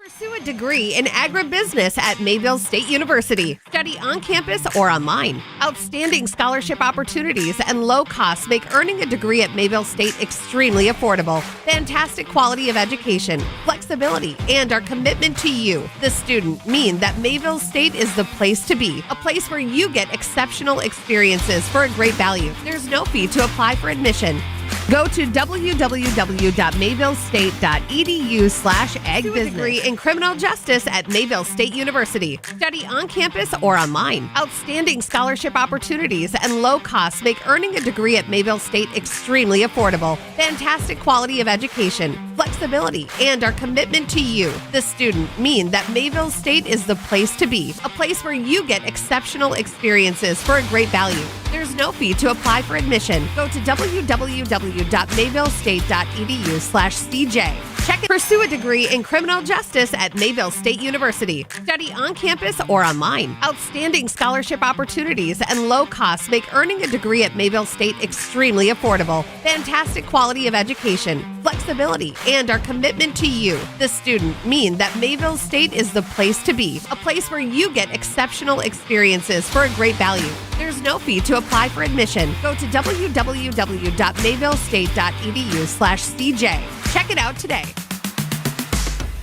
Pursue a degree in agribusiness at Mayville State University. Study on campus or online. Outstanding scholarship opportunities and low costs make earning a degree at Mayville State extremely affordable. Fantastic quality of education, flexibility, and our commitment to you, the student, mean that Mayville State is the place to be. A place where you get exceptional experiences for a great value. There's no fee to apply for admission. Go to www.mayvillestate.edu/agbusiness. Degree in criminal justice at Mayville State University. Study on campus or online. Outstanding scholarship opportunities and low costs make earning a degree at Mayville State extremely affordable. Fantastic quality of education, flexibility, and our commitment to you, the student, mean that Mayville State is the place to be. A place where you get exceptional experiences for a great value. There's no fee to apply for admission. Go to www.mayvillestate.edu/CJ. Check it. Pursue a degree in criminal justice at Mayville State University. Study on campus or online. Outstanding scholarship opportunities and low costs make earning a degree at Mayville State extremely affordable. Fantastic quality of education, flexibility, and our commitment to you, the student, mean that Mayville State is the place to be. A place where you get exceptional experiences for a great value. There's no fee to apply for admission. Go to www.mayvillestate.edu/CJ. Check it out today.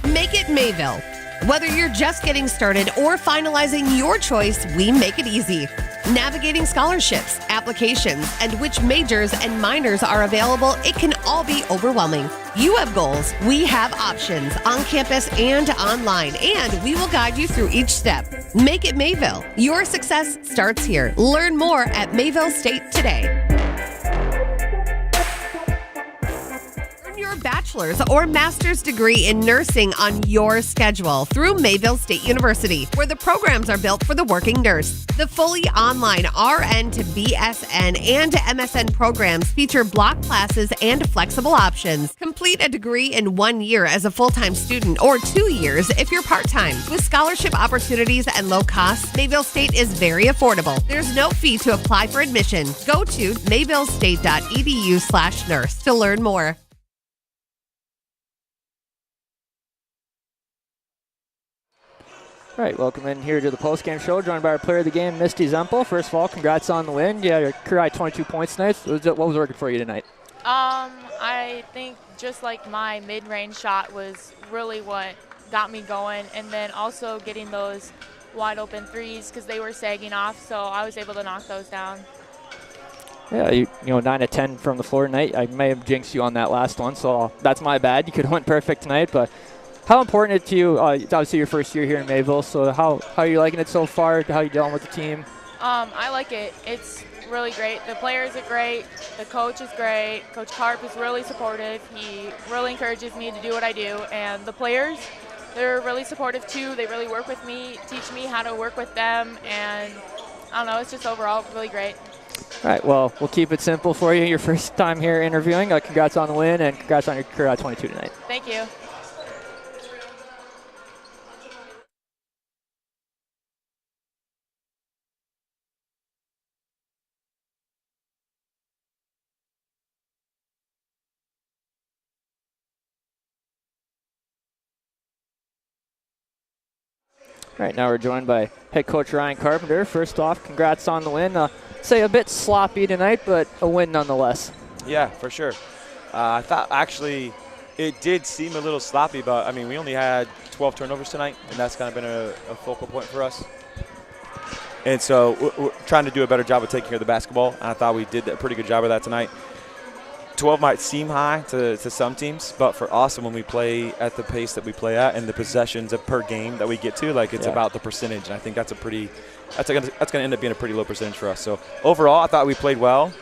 Make it Mayville. Whether you're just getting started or finalizing your choice, we make it easy. Navigating scholarships, applications, and which majors and minors are available, it can all be overwhelming. You have goals, we have options on campus and online, and we will guide you through each step. Make it Mayville. Your success starts here. Learn more at Mayville State today. Your bachelor's or master's degree in nursing on your schedule through Mayville State University, where the programs are built for the working nurse. The fully online RN to BSN and MSN programs feature block classes and flexible options. Complete a degree in 1 year as a full-time student or 2 years if you're part-time. With scholarship opportunities and low costs, Mayville State is very affordable. There's no fee to apply for admission. Go to mayvillestate.edu/nurse to learn more. All right, welcome in here to the postgame show, joined by our player of the game, Misty Zempel. First of all, congrats on the win. You had your career high 22 points tonight. What was working for you tonight? I think just like my mid-range shot was really what got me going, and then also getting those wide open threes because they were sagging off, so I was able to knock those down. Yeah, you know, 9 of 10 from the floor tonight. I may have jinxed you on that last one, so that's my bad. You could have went perfect tonight, but how important to you? It's obviously your first year here in Mayville, so how are you liking it so far? How are you dealing with the team? I like it. It's really great. The players are great. The coach is great. Coach Karp is really supportive. He really encourages me to do what I do. And the players, they're really supportive too. They really work with me, teach me how to work with them. And I don't know, it's just overall really great. All right, well, we'll keep it simple for you. Your first time here interviewing. Congrats on the win and congrats on your career at 22 tonight. Thank you. All right, now we're joined by head coach Ryan Carpenter. First off, congrats on the win. Say a bit sloppy tonight, but a win nonetheless. Yeah, for sure. I thought actually it did seem a little sloppy, but I mean, we only had 12 turnovers tonight, and that's kind of been a focal point for us. And so we're trying to do a better job of taking care of the basketball, and I thought we did a pretty good job of that tonight. 12 might seem high to some teams, but for us, when we play at the pace that we play at and the possessions per game that we get to, like it's about the percentage. And I think that's going to end up being a pretty low percentage for us. So overall, I thought we played well.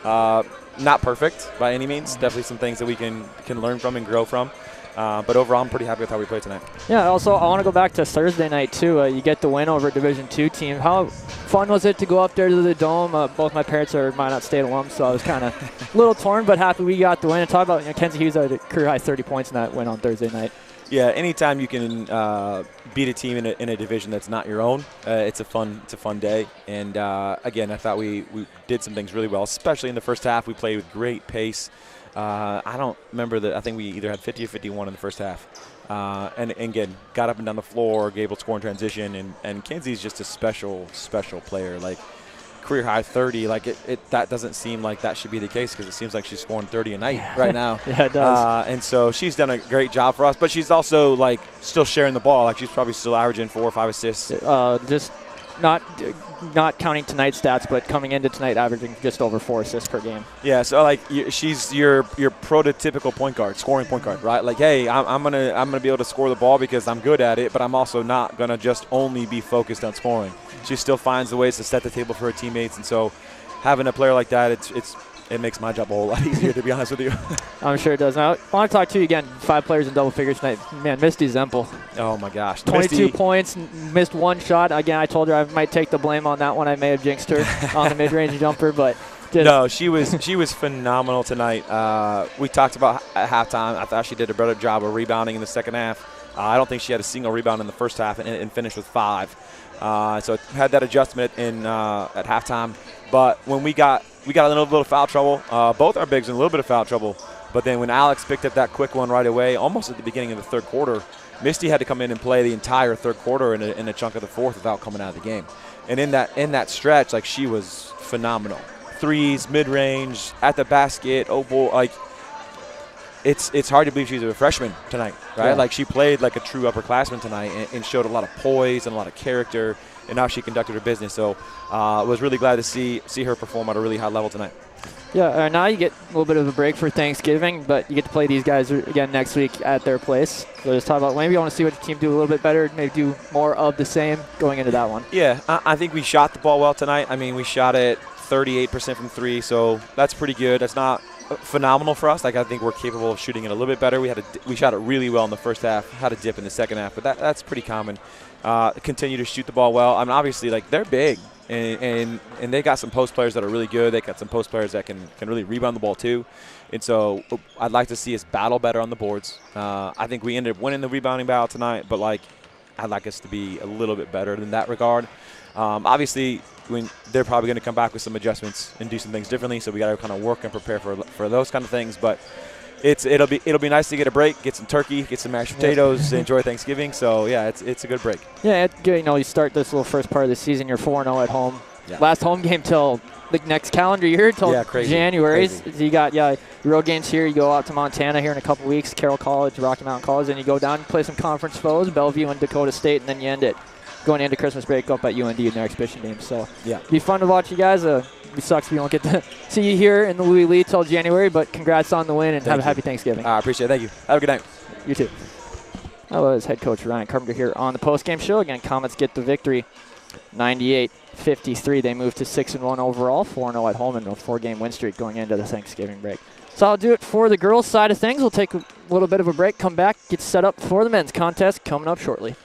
Not perfect by any means. Definitely some things that we can learn from and grow from. But overall, I'm pretty happy with how we played tonight. Yeah, also, I want to go back to Thursday night, too. You get the win over a Division II team. How fun was it to go up there to the Dome? Both my parents are Minot State alums, so I was kind of a little torn, but happy we got the win. And talk about, Kenzie Hughes had a career-high 30 points in that win on Thursday night. Yeah, anytime you can beat a team in a division that's not your own, it's a fun day. And, again, I thought we did some things really well, especially in the first half. We played with great pace. I don't remember I think we either had 50 or 51 in the first half. And again, got up and down the floor, able to score in transition. And Kenzie's just a special, special player. Like, career high 30. Like, that doesn't seem like that should be the case because it seems like she's scoring 30 a night right now. Yeah, it does. And so she's done a great job for us. But she's also, like, still sharing the ball. Like, she's probably still averaging 4 or 5 assists. Just not counting tonight's stats, but coming into tonight averaging just over 4 assists per game. Yeah, so like she's your prototypical point guard, scoring point guard, right? Like, hey, I'm gonna be able to score the ball because I'm good at it, but I'm also not gonna just only be focused on scoring. She still finds the ways to set the table for her teammates, and so having a player like that, it makes my job a whole lot easier, to be honest with you. I'm sure it does. Now, I want to talk to you again. 5 players in double figures tonight. Man, Misty Zempel. Oh, my gosh. 22 points, missed 1 shot. Again, I told her I might take the blame on that one. I may have jinxed her on the mid-range jumper, but no, she was phenomenal tonight. We talked about at halftime. I thought she did a better job of rebounding in the second half. I don't think she had a single rebound in the first half and finished with 5. So had that adjustment at halftime. But when we got a little bit of foul trouble. Both our bigs in a little bit of foul trouble. But then when Alex picked up that quick one right away, almost at the beginning of the third quarter, Misty had to come in and play the entire third quarter in a chunk of the fourth without coming out of the game. And in that stretch, like, she was phenomenal. Threes, mid-range, at the basket, like, it's hard to believe she's a freshman tonight, right? Yeah. Like, she played like a true upperclassman tonight and showed a lot of poise and a lot of character and how she conducted her business. So I was really glad to see her perform at a really high level tonight. Yeah, now you get a little bit of a break for Thanksgiving, but you get to play these guys again next week at their place. So just talk about maybe you want to see what your team do a little bit better, maybe do more of the same going into that one. Yeah, I think we shot the ball well tonight. I mean, we shot it 38% from 3, so that's pretty good. That's not phenomenal for us. Like, I think we're capable of shooting it a little bit better. We shot it really well in the first half, had a dip in the second half, but that's pretty common. Continue to shoot the ball well. I mean, obviously, like, they're big, and they got some post players that are really good. They got some post players that can really rebound the ball too. And so I'd like to see us battle better on the boards. I think we ended up winning the rebounding battle tonight, but, like, I'd like us to be a little bit better in that regard. Obviously, they're probably going to come back with some adjustments and do some things differently, so we got to kind of work and prepare for those kind of things. But it'll be nice to get a break, get some turkey, get some mashed potatoes, enjoy Thanksgiving. So yeah, it's a good break. Yeah, it's good. You start this little first part of the season, you're 4-0 at home. Yeah. Last home game till the next calendar year, till January. Crazy. You got your road games here. You go out to Montana here in a couple weeks, Carroll College, Rocky Mountain College, and you go down and play some conference foes, Bellevue and Dakota State, and then you end it going into Christmas break up at UND in their exhibition game. So yeah, be fun to watch you guys. It sucks we don't get to see you here in the Lewy Lee till January, but congrats on the win and have a happy Thanksgiving. I appreciate it. Thank you. Have a good night. You too. That was head coach Ryan Carpenter here on the postgame show. Again, Comets get the victory, 98-53. They move to 6-1 overall, 4-0 at home, and a 4-game win streak going into the Thanksgiving break. So I'll do it for the girls' side of things. We'll take a little bit of a break, come back, get set up for the men's contest coming up shortly.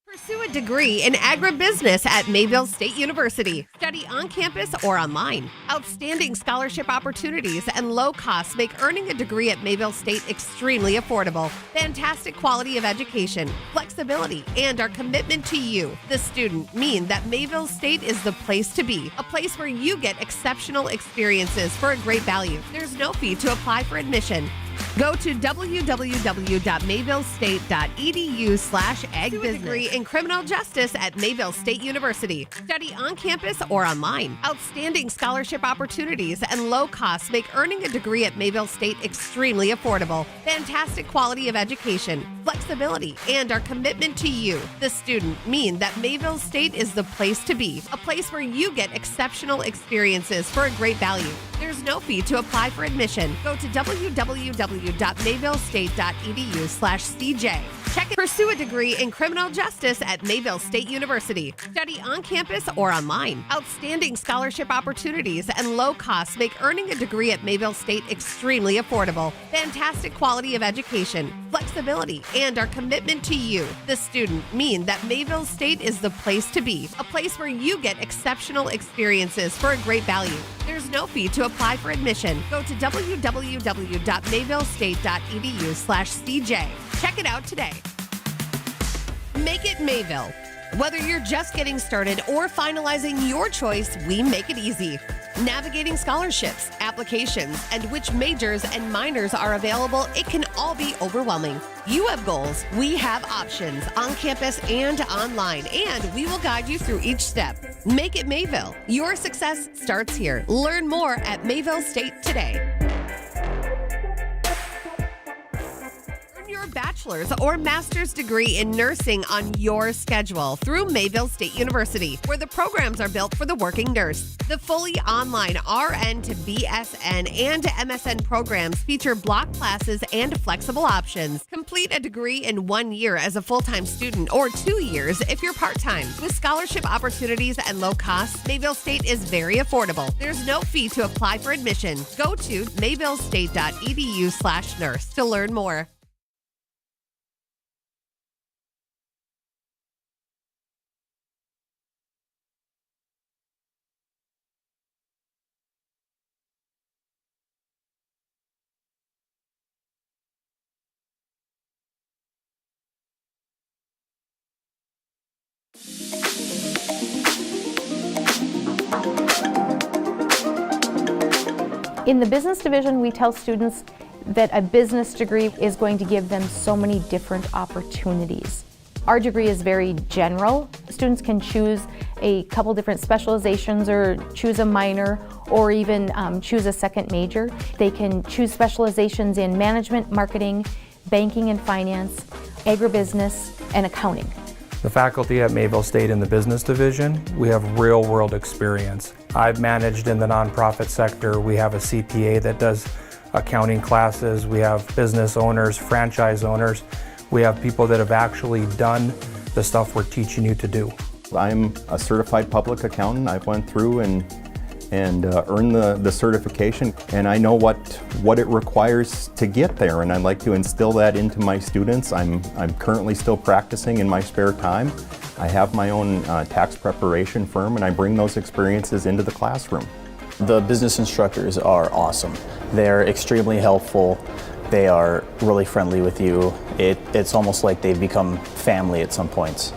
Pursue a degree in agribusiness at Mayville State University. Study on campus or online. Outstanding scholarship opportunities and low costs make earning a degree at Mayville State extremely affordable. Fantastic quality of education, flexibility, and our commitment to you, the student, mean that Mayville State is the place to be. A place where you get exceptional experiences for a great value. There's no fee to apply for admission. Go to www.mayvillestate.edu/agbusiness. Degree in criminal justice at Mayville State University. Study on campus or online. Outstanding scholarship opportunities and low costs make earning a degree at Mayville State extremely affordable. Fantastic quality of education, flexibility, and our commitment to you, the student, mean that Mayville State is the place to be. A place where you get exceptional experiences for a great value. There's no fee to apply for admission. Go to www.mayvillestate.edu/CJ. Check it. Pursue a degree in criminal justice at Mayville State University. Study on campus or online. Outstanding scholarship opportunities and low costs make earning a degree at Mayville State extremely affordable. Fantastic quality of education, flexibility, and our commitment to you, the student, mean that Mayville State is the place to be. A place where you get exceptional experiences for a great value. There's no fee to apply for admission. Go to www.mayvillestate.edu/CJ. Check it out today. Make it Mayville. Whether you're just getting started or finalizing your choice, we make it easy. Navigating scholarships, applications, applications and which majors and minors are available, it can all be overwhelming. You have goals, we have options on campus and online, and we will guide you through each step. Make it Mayville. Your success starts here. Learn more at Mayville State today. Your bachelor's or master's degree in nursing on your schedule through Mayville State University, where the programs are built for the working nurse. The fully online RN to BSN and MSN programs feature block classes and flexible options. Complete a degree in 1 year as a full-time student or 2 years if you're part-time. With scholarship opportunities and low costs, Mayville State is very affordable. There's no fee to apply for admission. Go to mayvillestate.edu/nurse to learn more. In the business division, we tell students that a business degree is going to give them so many different opportunities. Our degree is very general. Students can choose a couple different specializations or choose a minor or even choose a second major. They can choose specializations in management, marketing, banking and finance, agribusiness, and accounting. The faculty at Mayville State in the business division, we have real-world experience. I've managed in the nonprofit sector. We have a CPA that does accounting classes. We have business owners, franchise owners. We have people that have actually done the stuff we're teaching you to do. I'm a certified public accountant. I went through and earned the certification, and I know what it requires to get there, and I'd like to instill that into my students. I'm currently still practicing in my spare time. I have my own tax preparation firm, and I bring those experiences into the classroom. The business instructors are awesome. They're extremely helpful. They are really friendly with you. It's almost like they've become family at some points.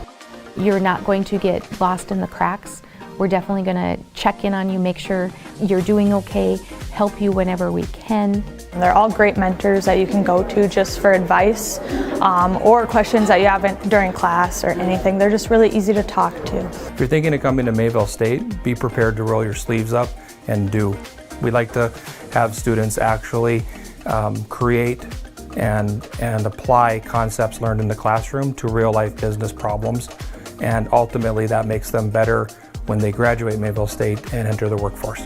You're not going to get lost in the cracks. We're definitely going to check in on you, make sure you're doing okay, help you whenever we can. They're all great mentors that you can go to just for advice or questions that you haven't during class or anything. They're just really easy to talk to. If you're thinking of coming to Mayville State, be prepared to roll your sleeves up and do. We like to have students actually create and apply concepts learned in the classroom to real life business problems, and ultimately that makes them better when they graduate Mayville State and enter the workforce.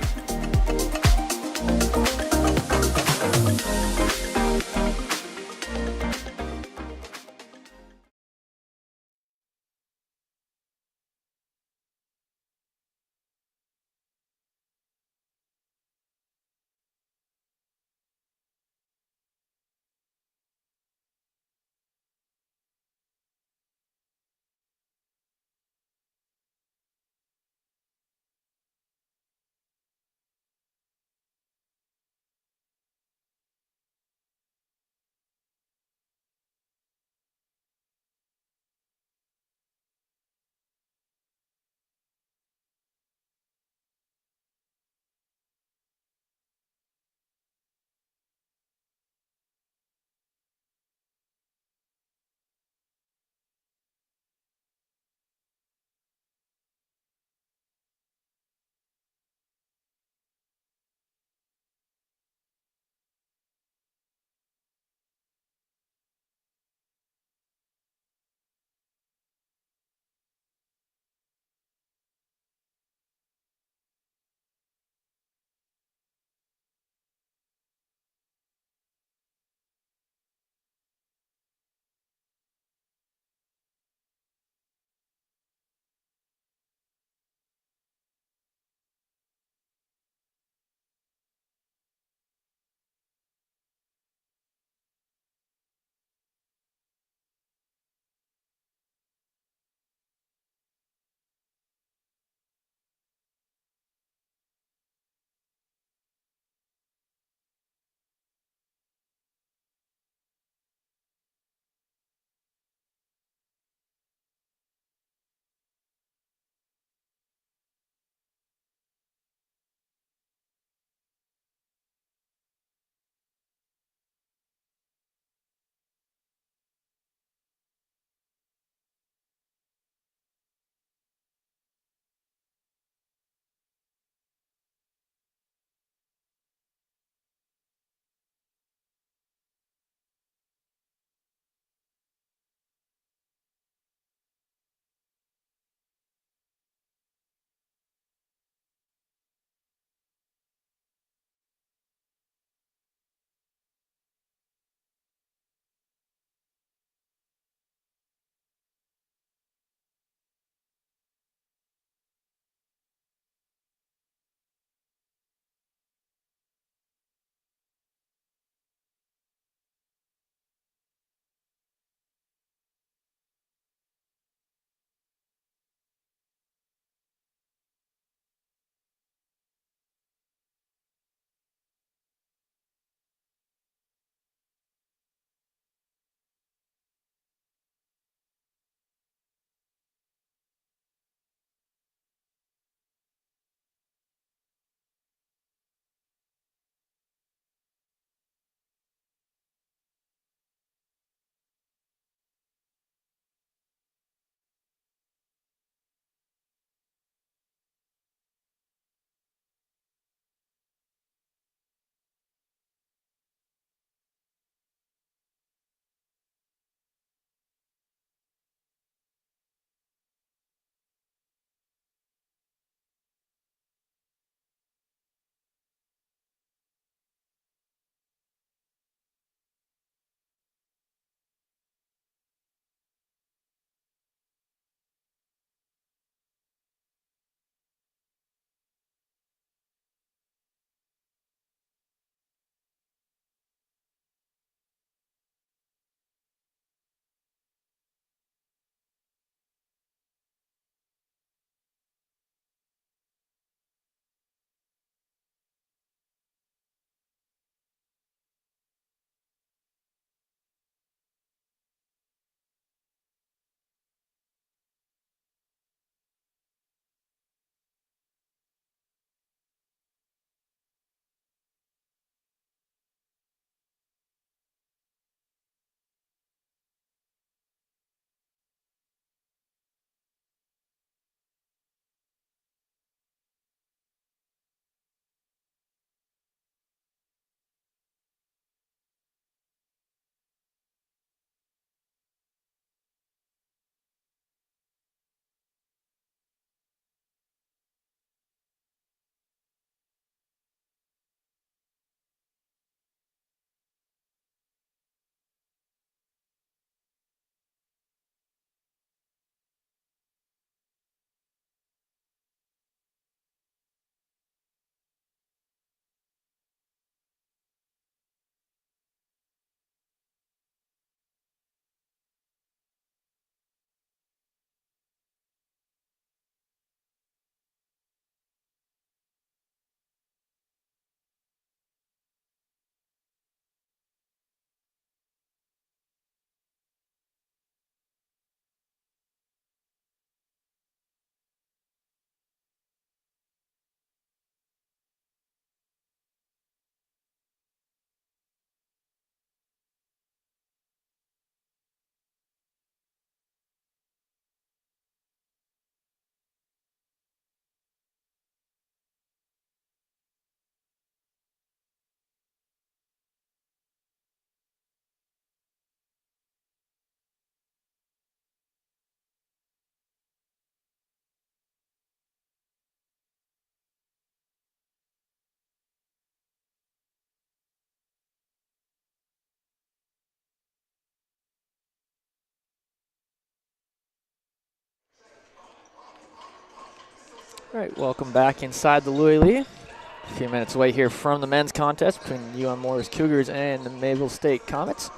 All right, welcome back inside the Lewy Lee. A few minutes away here from the men's contest between UM Morris Cougars and the Mayville State Comets.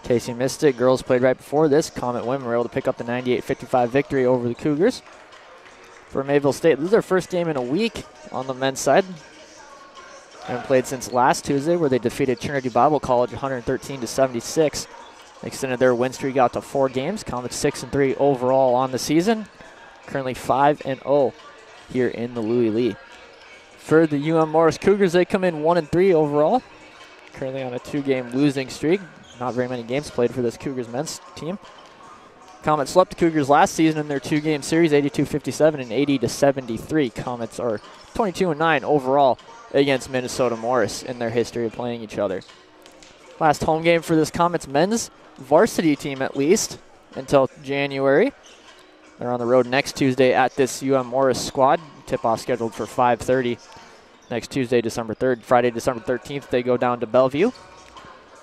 In case you missed it, girls played right before this. Comet women were able to pick up the 98-55 victory over the Cougars. For Mayville State, this is their first game in a week on the men's side. They haven't played since last Tuesday, where they defeated Trinity Bible College 113-76. They extended their win streak out to 4 games. Comets 6-3 overall on the season. Currently 5-0 here in the Lewy Lee. For the UM Morris Cougars, they come in 1-3 overall. Currently on a 2-game losing streak. Not very many games played for this Cougars men's team. Comets swept the Cougars last season in their 2-game series, 82-57 and 80-73. Comets are 22-9 overall against Minnesota Morris in their history of playing each other. Last home game for this Comets men's varsity team, at least, until January. They're on the road next Tuesday at this UM Morris squad. Tip-off scheduled for 5:30 next Tuesday, December 3rd. Friday, December 13th, they go down to Bellevue.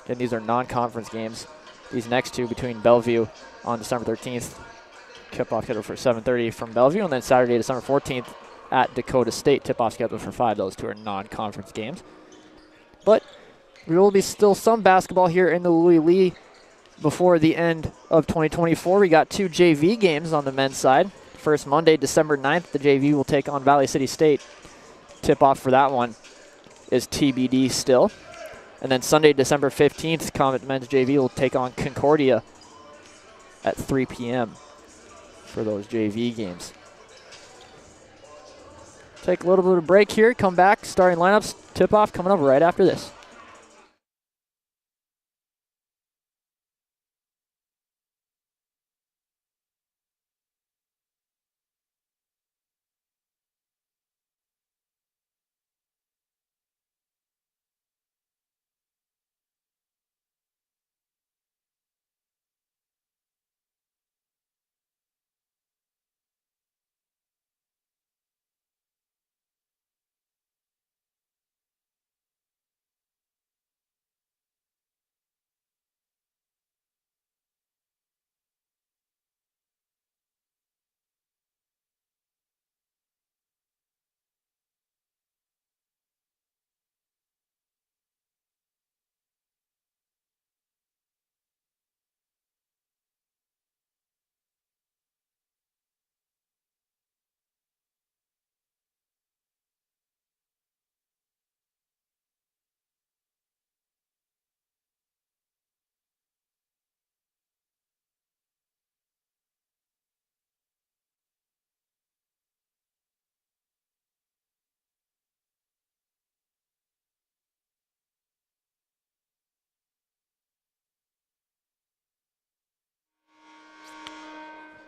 And these are non-conference games. These next two between Bellevue on December 13th. Tip-off scheduled for 7:30 from Bellevue. And then Saturday, December 14th at Dakota State. Tip-off scheduled for 5. Those two are non-conference games. But there will be still some basketball here in the Lewy Lee before the end of 2024. We got 2 JV games on the men's side. First Monday, December 9th, the JV will take on Valley City State. Tip-off for that one is TBD still. And then Sunday, December 15th, Comet men's JV will take on Concordia at 3 p.m. for those JV games. Take a little bit of a break here, come back, starting lineups, tip-off coming up right after this.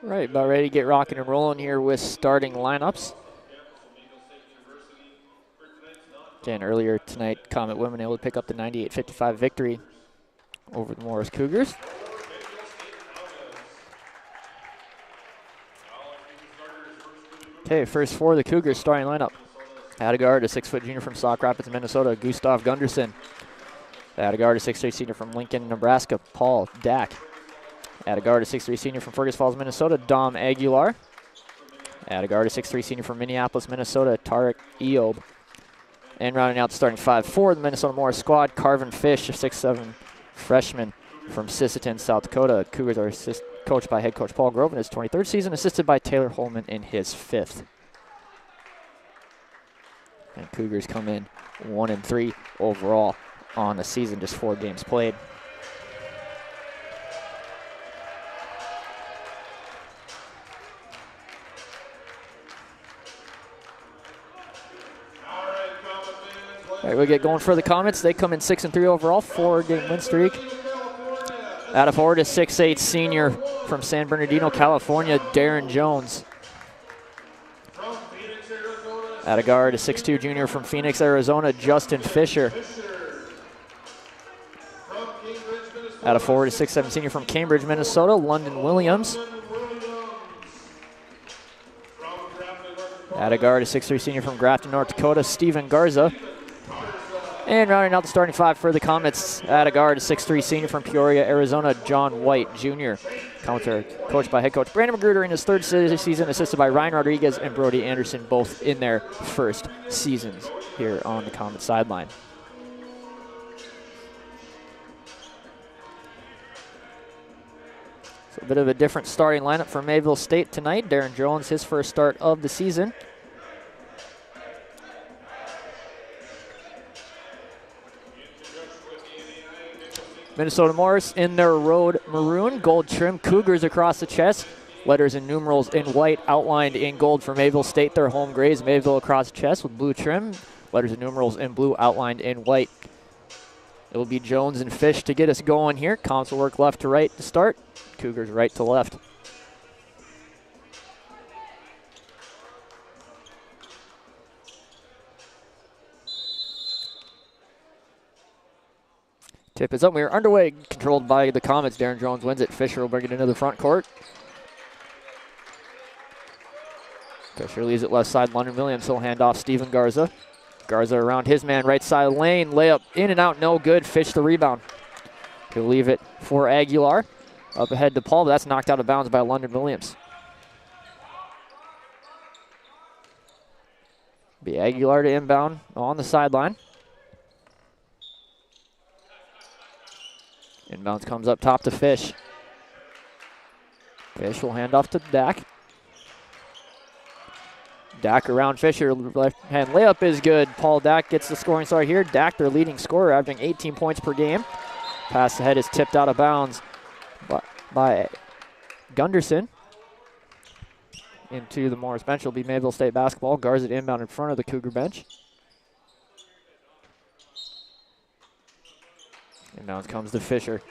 Right, about ready to get rocking and rolling here with starting lineups. Again, earlier tonight, Comet women able to pick up the 98-55 victory over the Morris Cougars. Okay, first for the Cougars starting lineup. At a guard, a 6-foot junior from Sauk Rapids, Minnesota, Gustav Gunderson. At a guard, a 6'3" senior from Lincoln, Nebraska, Paul Dack. At a guard, a 6'3" senior from Fergus Falls, Minnesota, Dom Aguilar. At a guard, a 6'3" senior from Minneapolis, Minnesota, Tarek Eob. And rounding out the starting 5 for the Minnesota Morris squad, Carvin Fish, a 6'7" freshman from Sisseton, South Dakota. Cougars are coached by head coach Paul Grove in his 23rd season, assisted by Taylor Holman in his 5th. And Cougars come in 1-3 overall on the season, just 4 games played. All right, we'll get going for the Comets. They come in 6-3 overall, 4-game win streak. Out of forward, a 6'8" senior from San Bernardino, California, Darren Jones. At a guard, a 6'2" junior from Phoenix, Arizona, Justin Fisher. At a forward, a 6'7" senior from Cambridge, Minnesota, London Williams. At a guard, a 6'3" senior from Grafton, North Dakota, Stephen Garza. And rounding out the starting five for the Comets, at a guard, 6'3" senior from Peoria, Arizona, John White Jr. Comets are coached by head coach Brandon Magruder in his third season, assisted by Ryan Rodriguez and Brody Anderson, both in their first seasons here on the Comet sideline. So a bit of a different starting lineup for Mayville State tonight. Darren Jones, his first start of the season. Minnesota Morris in their road maroon, gold trim, Cougars across the chest, letters and numerals in white outlined in gold for Mayville State, their home grays. Mayville across the chest with blue trim, letters and numerals in blue outlined in white. It will be Jones and Fish to get us going here. Comets will work left to right to start, Cougars right to left. Tip is up. We are underway, controlled by the Comets. Darren Jones wins it. Fisher will bring it into the front court. Fisher leaves it left side. London Williams, he'll hand off Steven Garza. Garza around his man, right side lane. Layup in and out, no good. Fish the rebound. He'll leave it for Aguilar. Up ahead to Paul, but that's knocked out of bounds by London Williams. Be Aguilar to inbound on the sideline. Inbounds comes up top to Fish. Fish will hand off to Dak. Dak around Fisher, left hand layup is good. Paul Dak gets the scoring start here. Dak, their leading scorer, averaging 18 points per game. Pass ahead is tipped out of bounds by Gunderson. Into the Morris bench will be Mayville State basketball. Garza inbound in front of the Cougar bench. Inbounds comes to Fisher.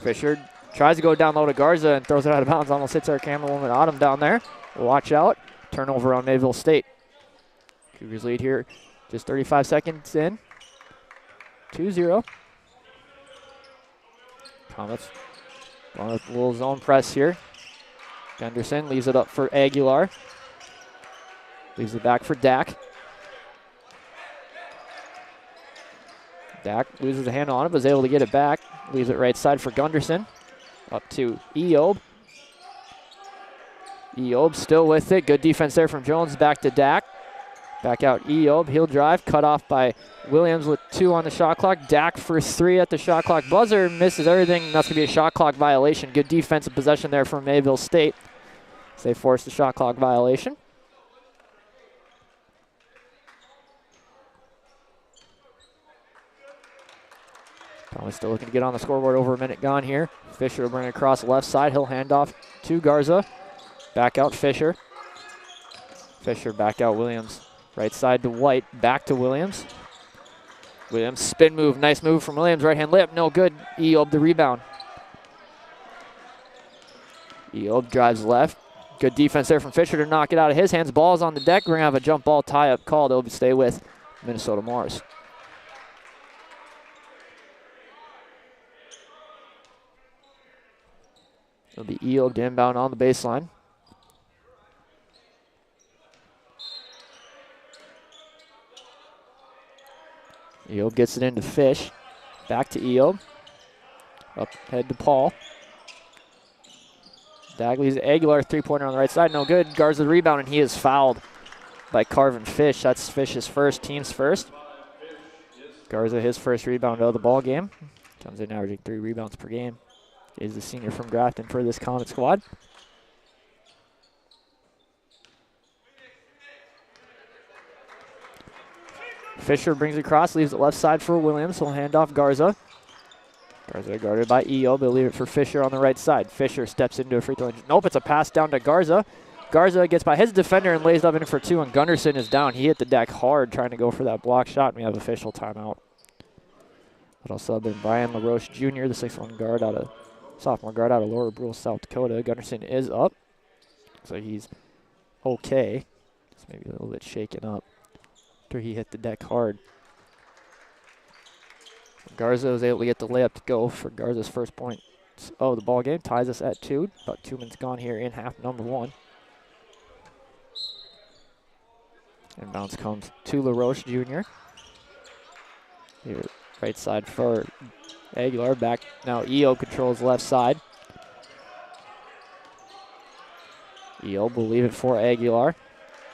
Fisher tries to go down low to Garza and throws it out of bounds. Almost hits our camerawoman Autumn down there. Watch out. Turnover on Mayville State. Cougars lead here just 35 seconds in. 2-0. Comets going with a little zone press here. Gunderson leaves it up for Aguilar. Leaves it back for Dak. Dak loses a handle on it, but is able to get it back. Leaves it right side for Gunderson. Up to Eob. Eob still with it. Good defense there from Jones. Back to Dak. Back out Eob. He'll drive. Cut off by Williams with 2 on the shot clock. Dak for 3 at the shot clock buzzer. Misses everything. That's going to be a shot clock violation. Good defensive possession there from Mayville State. So they force the shot clock violation. Probably still looking to get on the scoreboard. Over a minute gone here. Fisher will bring it across the left side. He'll hand off to Garza. Back out Fisher. Fisher back out Williams. Right side to White. Back to Williams. Williams spin move. Nice move from Williams. Right hand layup. No good. Eob the rebound. Eob drives left. Good defense there from Fisher to knock it out of his hands. Ball's on the deck. We're going to have a jump ball tie-up called. It'll stay with Minnesota Morris. It'll be Eob to inbound on the baseline. Eob gets it into Fish. Back to Eob. Up head to Paul. Dagley's Aguilar, 3-pointer on the right side. No good. Garza the rebound, and he is fouled by Carvin Fish. That's Fish's first, team's first. Garza, his first rebound of the ball game. Comes in averaging 3 rebounds per game. Is the senior from Grafton for this Comet squad. Fisher brings it across, leaves it left side for Williams. He'll hand off Garza. Garza guarded by Eob. They'll leave it for Fisher on the right side. Fisher steps into a free throw. Nope, it's a pass down to Garza. Garza gets by his defender and lays up in for 2, and Gunderson is down. He hit the deck hard trying to go for that block shot, and we have official timeout. That'll sub in Brian LaRoche Jr., the 6'1" guard out of sophomore guard out of Lower Brule, South Dakota. Gunderson is up, so he's okay. Just maybe a little bit shaken up after he hit the deck hard. Garza was able to get the layup to go for Garza's first point of the ball game. Ties us at 2. About 2 minutes gone here in half number 1. Inbounds comes to LaRoche Jr. Here, right side for Aguilar. Back now, EO controls left side. EO will leave it for Aguilar.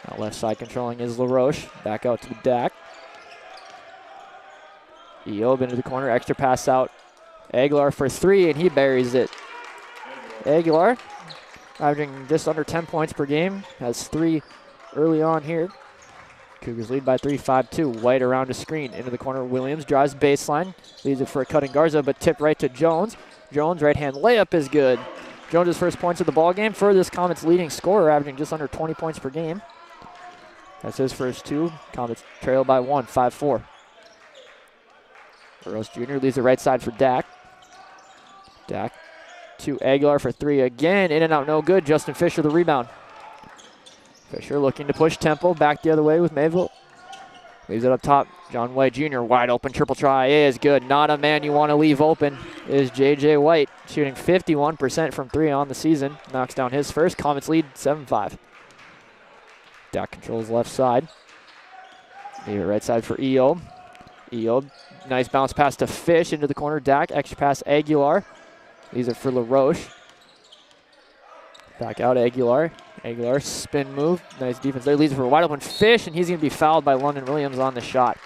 Now left side controlling is LaRoche. Back out to Dak. EO into the corner, extra pass out. Aguilar for 3, and he buries it. Aguilar, averaging just under 10 points per game, has 3 early on here. Cougars lead by 3, 5-2. White around the screen, into the corner. Williams drives baseline, leaves it for a cutting Garza, but tipped right to Jones. Jones' right-hand layup is good. Jones' first points of the ball game for this Comets leading scorer, averaging just under 20 points per game. That's his first 2. Comets trail by 1, 5-4. Burrows Jr. leaves the right side for Dak. Dak to Aguilar for 3 again. In and out, no good. Justin Fisher the rebound. Fisher looking to push tempo. Back the other way with Mayville. Leaves it up top. John White Jr. wide open. Triple try is good. Not a man you want to leave open is J.J. White. Shooting 51% from 3 on the season. Knocks down his first. Comets lead 7-5. Dak controls left side. Leave it right side for EO. EO, nice bounce pass to Fish into the corner. Dak, extra pass Aguilar. These are for LaRoche. Back out Aguilar. Aguilar, spin move. Nice defense there. Leaves it for a wide open Fish, and he's going to be fouled by London Williams on the shot.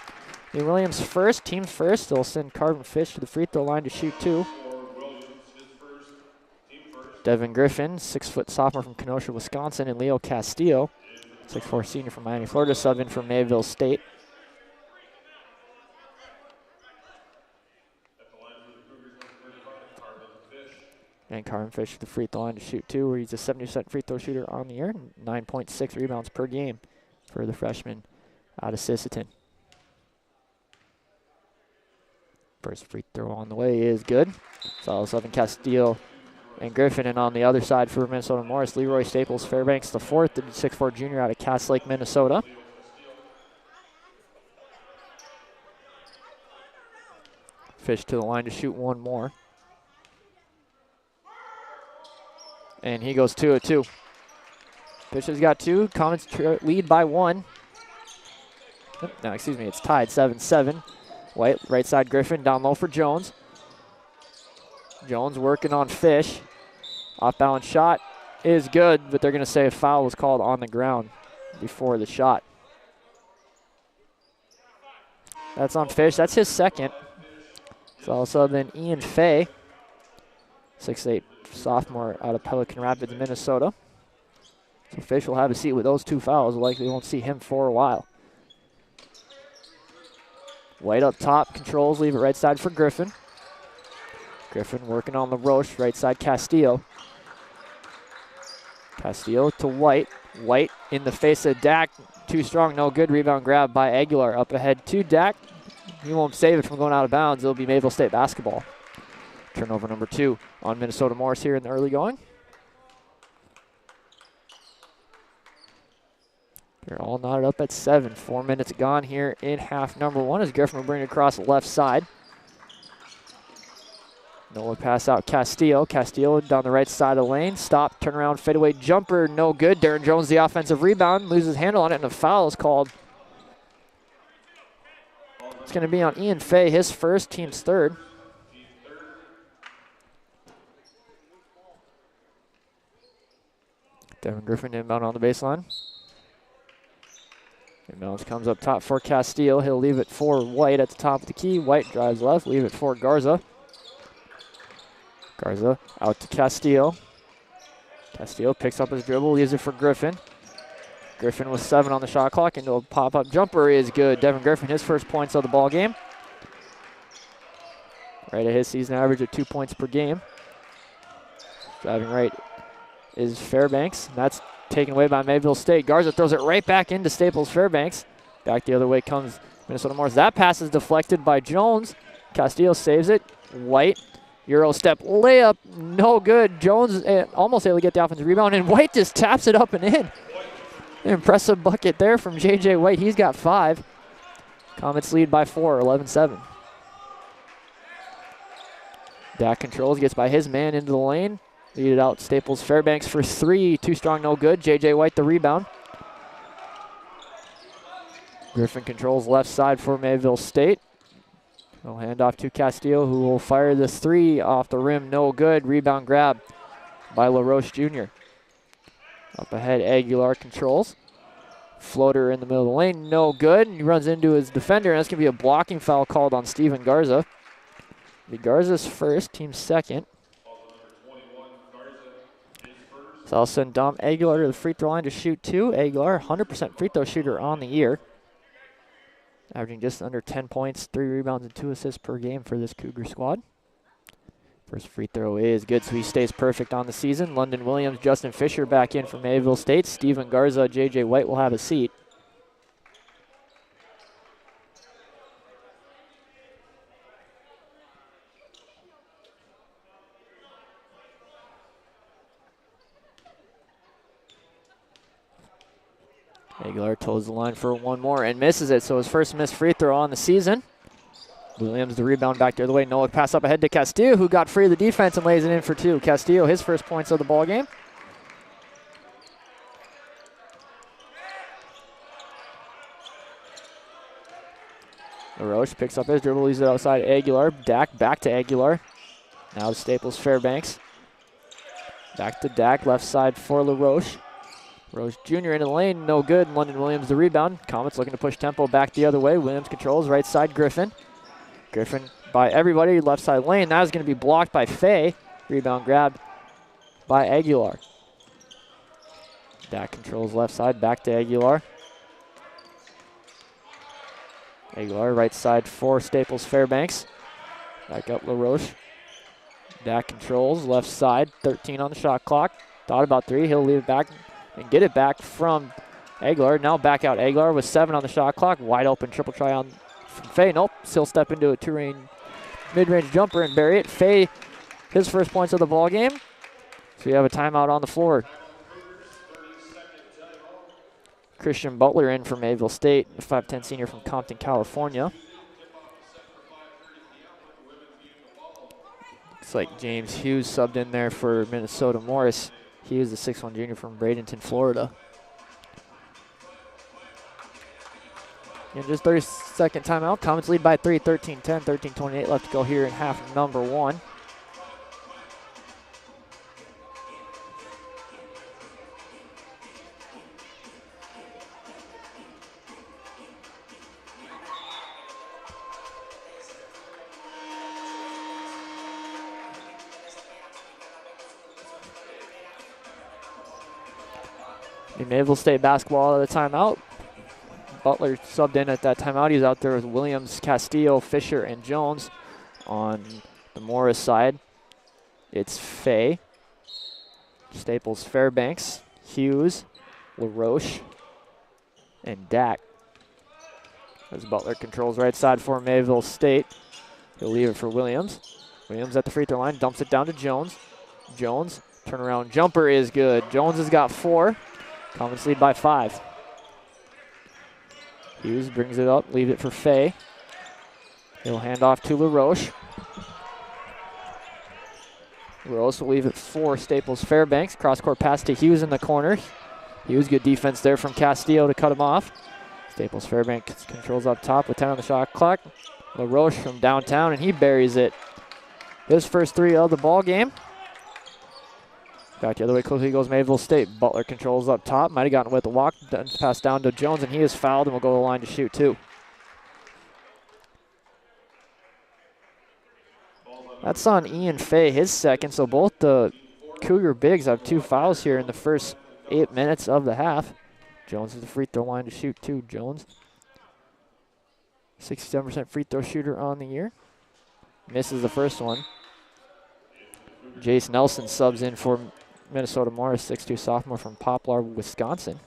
Williams first, team first. They'll send Carvin Fish to the free throw line to shoot 2. Devin Griffin, 6-foot sophomore from Kenosha, Wisconsin, and Leo Castillo, 6'4" senior from Miami, Florida, sub in from Mayville State. And Carvin Fish to the free throw line to shoot 2, where he's a 70% free throw shooter on the year, 9.6 rebounds per game for the freshman out of Sisseton. First free throw on the way is good. So all of a sudden Castillo and Griffin, and on the other side for Minnesota Morris, Leroy Staples Fairbanks the 4th, the 6'4" junior out of Cass Lake, Minnesota. Fish to the line to shoot 1 more. And he goes 2 of 2. Fish has got 2. Comets lead by 1. No, excuse me, it's tied 7-7. White, right side Griffin, down low for Jones. Jones working on Fish. Off balance shot is good, but they're going to say a foul was called on the ground before the shot. That's on Fish. That's his second. So also then Ian Fay, 6'8" sophomore out of Pelican Rapids, Minnesota. So Fish will have a seat with those 2 fouls. Likely won't see him for a while. White up top, controls, leave it right side for Griffin. Griffin working on LaRoche, right side Castillo. Castillo to White. White in the face of Dak. Too strong, no good. Rebound grab by Aguilar. Up ahead to Dak. He won't save it from going out of bounds. It'll be Mayville State basketball. Turnover number 2 on Minnesota Morris here in the early going. They're all knotted up at 7. 4 minutes gone here in half number 1 as Griffin will bring it across the left side. Noah pass out Castillo. Castillo down the right side of the lane. Stop, turn around, fadeaway jumper, no good. Darren Jones the offensive rebound, loses handle on it, and a foul is called. It's going to be on Ian Fay, his first, team's 3rd. Devin Griffin inbound on the baseline. Inbounds comes up top for Castillo. He'll leave it for White at the top of the key. White drives left, leave it for Garza. Garza out to Castillo. Castillo picks up his dribble, leaves it for Griffin. Griffin with 7 on the shot clock into a pop-up jumper is good. Devin Griffin, his first points of the ball game. Right at his season average of 2 points per game. Driving right is Fairbanks. That's taken away by Mayville State. Garza throws it right back into Staples Fairbanks. Back the other way comes Minnesota Morris. That pass is deflected by Jones. Castillo saves it. White, Euro step layup, no good. Jones almost able to get the offensive rebound, and White just taps it up and in. An impressive bucket there from J.J. White. He's got 5. Comets lead by 4, 11-7. Dak controls, gets by his man into the lane. Lead it out, Staples Fairbanks for 3. Too strong, no good. J.J. White the rebound. Griffin controls left side for Mayville State. We'll hand off to Castillo, who will fire this three off the rim. No good. Rebound grab by LaRoche Jr. Up ahead, Aguilar controls. Floater in the middle of the lane, no good. And he runs into his defender, and that's going to be a blocking foul called on Steven Garza. Garza's first, team second. So I'll send Dom Aguilar to the free throw line to shoot two. Aguilar, 100% free throw shooter on the year. Averaging just under 10 points, 3 rebounds, and 2 assists per game for this Cougar squad. First free throw is good, so he stays perfect on the season. London Williams, Justin Fisher back in from Mayville State. Steven Garza, J.J. White will have a seat. Aguilar toes the line for one more and misses it, so his first missed free throw on the season. Williams the rebound back the other way. No look pass up ahead to Castillo, who got free of the defense and lays it in for two. Castillo, his first points of the ball game. LaRoche picks up his dribble, leaves it outside Aguilar. Dak back to Aguilar. Now to Staples Fairbanks. Back to Dak, left side for LaRoche. Rose Jr. into the lane, no good. London Williams the rebound. Comets looking to push tempo back the other way. Williams controls, right side Griffin. Griffin by everybody, left side lane. That is going to be blocked by Fay. Rebound grabbed by Aguilar. Dak controls left side, back to Aguilar. Aguilar, right side for Staples Fairbanks. Back up LaRoche. Dak controls, left side, 13 on the shot clock. Thought about three, he'll leave it back and get it back from Aguilar. Now back out Aguilar with 7 on the shot clock. Wide open triple try on from Fay. Nope, still step into a mid-range jumper and bury it. Fay, his first points of the ball game. So we have a timeout on the floor. Christian Butler in for Mayville State, a 5'10 senior from Compton, California. Looks like James Hughes subbed in there for Minnesota Morris. He is the 6'1 junior from Bradenton, Florida. And just 30-second timeout. Comets lead by 3, 13-10, 13-28 left to go here in half number 1. Mayville State basketball at a timeout. Butler subbed in at that timeout. He's out there with Williams, Castillo, Fisher, and Jones. On the Morris side, it's Fay, Staples Fairbanks, Hughes, LaRoche, and Dak. As Butler controls right side for Mayville State. He'll leave it for Williams. Williams at the free throw line, dumps it down to Jones. Jones, turnaround jumper is good. Jones has got 4. Comets lead by 5. Hughes brings it up, leave it for Fay. He'll hand off to LaRoche. LaRoche will leave it for Staples Fairbanks. Cross-court pass to Hughes in the corner. Hughes, good defense there from Castillo to cut him off. Staples Fairbanks controls up top with 10 on the shot clock. LaRoche from downtown, and he buries it. His first 3 of the ball game. Back the other way, quickly goes Mayville State. Butler controls up top. Might have gotten with the walk. Pass down to Jones, and he is fouled and will go to the line to shoot 2. That's on Ian Fay, his second. So both the Cougar bigs have 2 fouls here in the first 8 minutes of the half. Jones is the free throw line to shoot 2. Jones, 67% free throw shooter on the year. Misses the first one. Jace Nelson subs in for Minnesota Morris, 6'2 sophomore from Poplar, Wisconsin.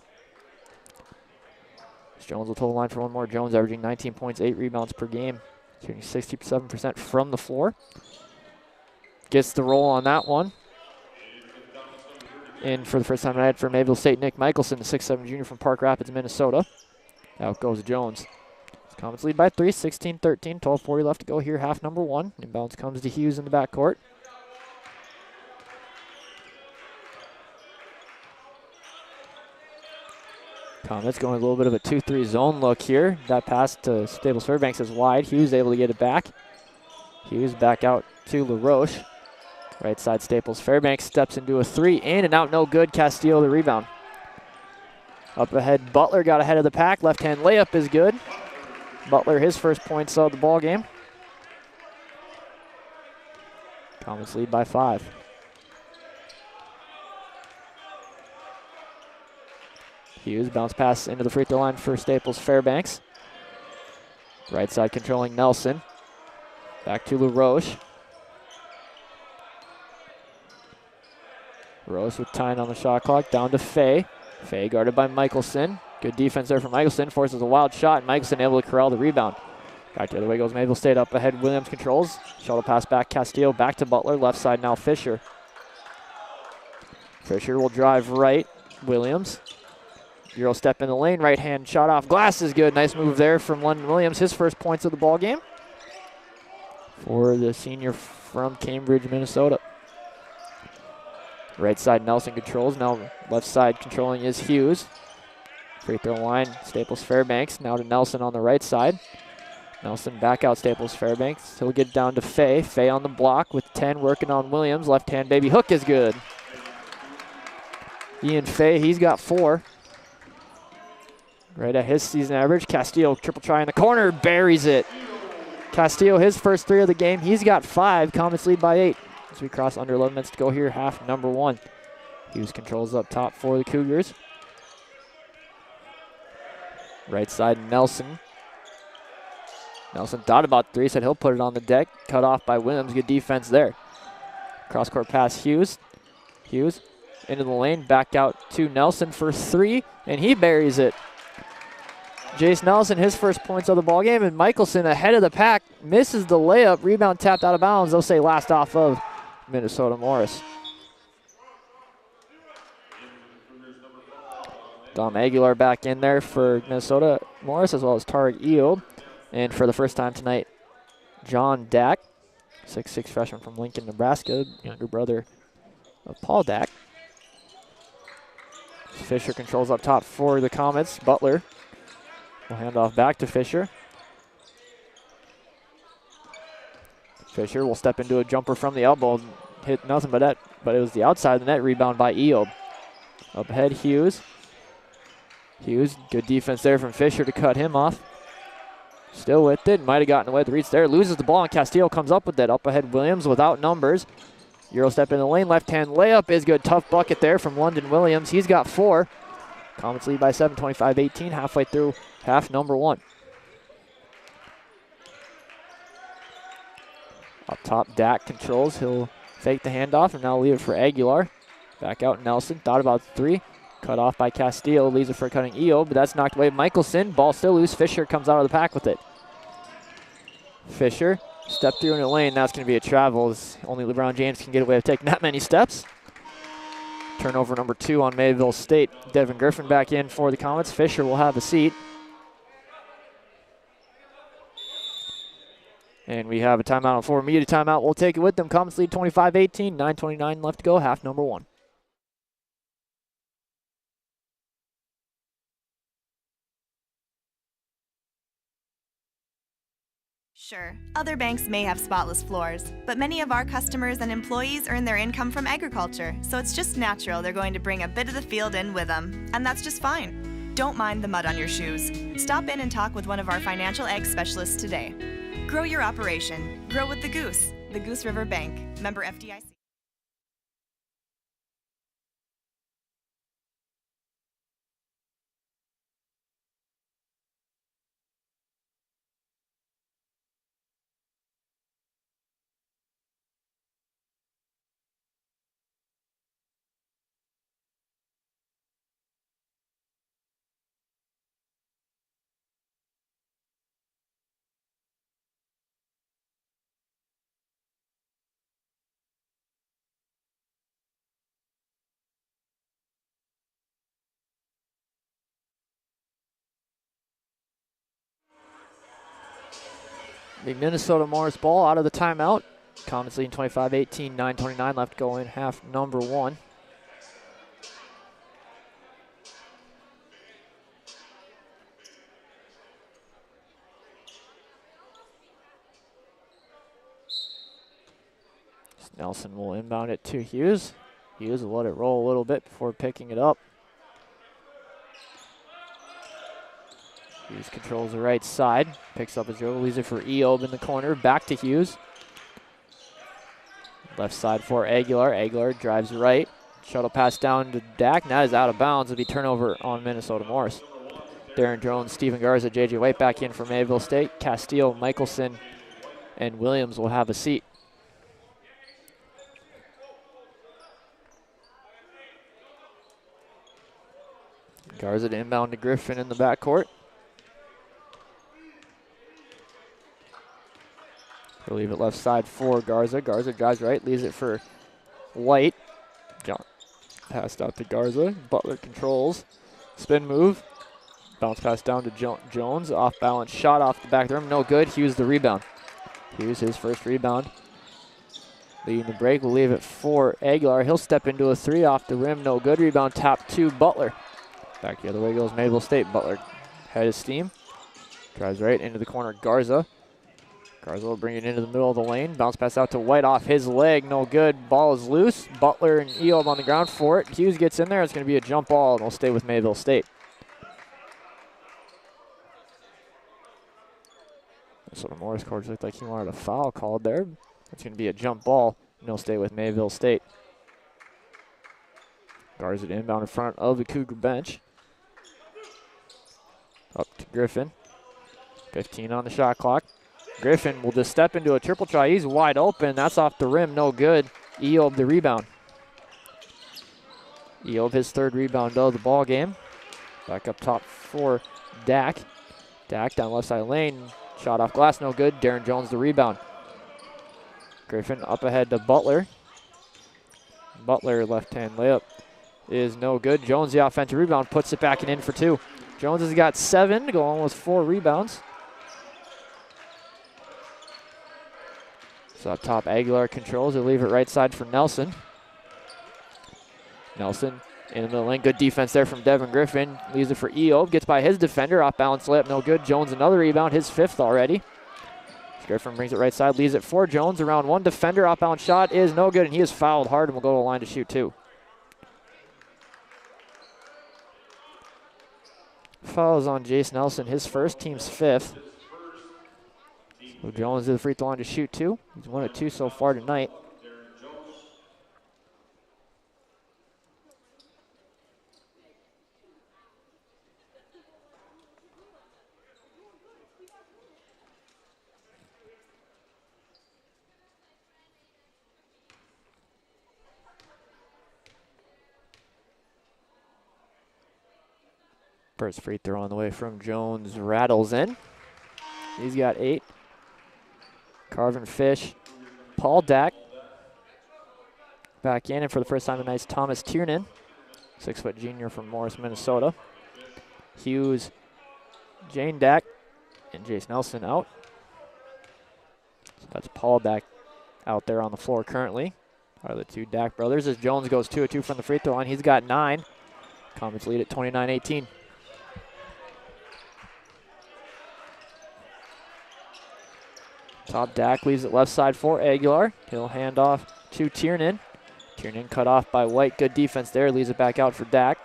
Jones will total line for one more. Jones averaging 19 points, 8 rebounds per game, shooting 67% from the floor. Gets the roll on that one. In for the first time tonight for Mayville State, Nick Michelson, the 6'7 junior from Park Rapids, Minnesota. Out goes Jones. Comets lead by 3, 16-13, 12:40 left to go here, half number 1. Inbounds comes to Hughes in the backcourt. Comets going a little bit of a 2-3 zone look here. That pass to Staples Fairbanks is wide. Hughes able to get it back. Hughes back out to LaRoche. Right side Staples Fairbanks steps into a 3, in and out, no good. Castillo the rebound. Up ahead, Butler got ahead of the pack. Left-hand layup is good. Butler, his first points of the ball game. Comets lead by 5. Hughes bounce pass into the free throw line for Staples Fairbanks. Right side controlling Nelson. Back to LaRoche. Rose with time on the shot clock. Down to Fay. Fay guarded by Michelson. Good defense there from Michelson. Forces a wild shot, and Michelson able to corral the rebound. Back the other way goes Mayville State up ahead. Williams controls. Shuttle pass back. Castillo back to Butler. Left side now Fisher. Fisher will drive right. Williams. Euro step in the lane. Right hand shot off glass is good. Nice move there from London Williams. His first points of the ball game for the senior from Cambridge, Minnesota. Right side Nelson controls. Now left side controlling is Hughes. Free throw line Staples Fairbanks. Now to Nelson on the right side. Nelson back out Staples Fairbanks. He'll get down to Fay. Fay on the block with 10 working on Williams. Left hand baby hook is good. Ian Fay, he's got 4. Right at his season average. Castillo triple try in the corner, buries it. Castillo, his first 3 of the game. He's got 5. Comets lead by 8. As we cross under 11 minutes to go here, half number 1. Hughes controls up top for the Cougars. Right side, Nelson. Nelson thought about 3, said he'll put it on the deck. Cut off by Williams, good defense there. Cross court pass, Hughes. Hughes into the lane, back out to Nelson for 3, and he buries it. Jace Nelson, his first points of the ball game, and Michelson ahead of the pack, misses the layup. Rebound tapped out of bounds. They'll say last off of Minnesota Morris. Dom Aguilar back in there for Minnesota Morris, as well as Tarek Eob. And for the first time tonight, John Dack, 6'6" freshman from Lincoln, Nebraska, younger brother of Paul Dack. Fisher controls up top for the Comets. Butler will hand off back to Fisher. Fisher will step into a jumper from the elbow. Hit nothing but that, but it was the outside of the net. Rebound by Eob. Up ahead, Hughes. Hughes, good defense there from Fisher to cut him off. Still with it. Might have gotten away with the reach there. Loses the ball, and Castillo comes up with it. Up ahead, Williams without numbers. Euro step in the lane. Left-hand layup is good. Tough bucket there from London Williams. He's got 4. Comets lead by 7, 25-18. Halfway through half number 1. Up top, Dak controls. He'll fake the handoff and now leave it for Aguilar. Back out Nelson. Thought about 3. Cut off by Castillo. Leaves it for cutting Eob, but that's knocked away. Michelson. Ball still loose. Fisher comes out of the pack with it. Fisher. Step through in the lane. That's going to be a travel, as only LeBron James can get away with taking that many steps. Turnover number 2 on Mayville State. Devin Griffin back in for the Comets. Fisher will have a seat. And we have a timeout on 4. Immediate timeout. We'll take it with them. Comets lead 25-18. 9:29 left to go. Half number 1. Sure, other banks may have spotless floors, but many of our customers and employees earn their income from agriculture, so it's just natural they're going to bring a bit of the field in with them, and that's just fine. Don't mind the mud on your shoes. Stop in and talk with one of our financial ag specialists today. Grow your operation. Grow with the Goose River Bank, member FDIC. The Minnesota Morris ball out of the timeout. Comets leading 25-18, 9:29 left to go in half number 1. Nelson will inbound it to Hughes. Hughes will let it roll a little bit before picking it up. Hughes controls the right side, picks up his dribble, leaves it for Eob in the corner, back to Hughes. Left side for Aguilar. Aguilar drives right. Shuttle pass down to Dak. That is out of bounds. It'll be turnover on Minnesota Morris. Darren Jones, Stephen Garza, J.J. White back in for Mayville State. Castillo, Michelson, and Williams will have a seat. Garza to inbound to Griffin in the backcourt. He'll leave it left side for Garza. Garza drives right, leaves it for White. John passed out to Garza. Butler controls. Spin move. Bounce pass down to Jones. Off balance shot off the back of the rim. No good. Hughes the rebound. Hughes his first rebound. Leading the break. We'll leave it for Aguilar. He'll step into a three off the rim. No good. Rebound tap to Butler. Back the other way goes Mayville State. Butler head of steam. Drives right into the corner. Garza. Garza will bring it into the middle of the lane. Bounce pass out to White off his leg. No good. Ball is loose. Butler and Eob on the ground for it. Hughes gets in there. It's going to be a jump ball, and we'll stay with Mayville State. So the Morris coach looked like he wanted a foul called there. It's going to be a jump ball, and he'll stay with Mayville State. Garza to inbound in front of the Cougar bench. Up to Griffin. 15 on the shot clock. Griffin will just step into a triple try. He's wide open. That's off the rim. No good. Eob the rebound. Eob his third rebound of the ball game. Back up top for Dak. Dak down left side lane. Shot off glass. No good. Darren Jones the rebound. Griffin up ahead to Butler. Butler left-hand layup is no good. Jones the offensive rebound. Puts it back and in for two. Jones has got 7. Going with 4 rebounds. So up top, Aguilar controls. He'll leave it right side for Nelson. Nelson in the middle lane. Good defense there from Devin Griffin. Leaves it for Eob. Gets by his defender. Off balance layup. No good. Jones another rebound. His 5th already. Griffin brings it right side. Leaves it for Jones. Around one defender. Off balance shot is no good. And he is fouled hard and will go to the line to shoot 2. Fouls on Jace Nelson. His first, team's 5th. So Jones to the free throw line to shoot 2. He's 1 of 2 so far tonight. First free throw on the way from Jones rattles in. He's got 8. Carvin Fish, Paul Dak back in, and for the first time tonight, it's Thomas Tiernan, 6-foot junior from Morris, Minnesota. Hughes, Jane Dak, and Jace Nelson out. So that's Paul Dak out there on the floor currently. Are the 2 Dak brothers as Jones goes 2 of 2 from the free throw line. He's got 9. Comets lead at 29-18. Top Dak leaves it left side for Aguilar. He'll hand off to Tiernan. Tiernan cut off by White. Good defense there. Leaves it back out for Dak.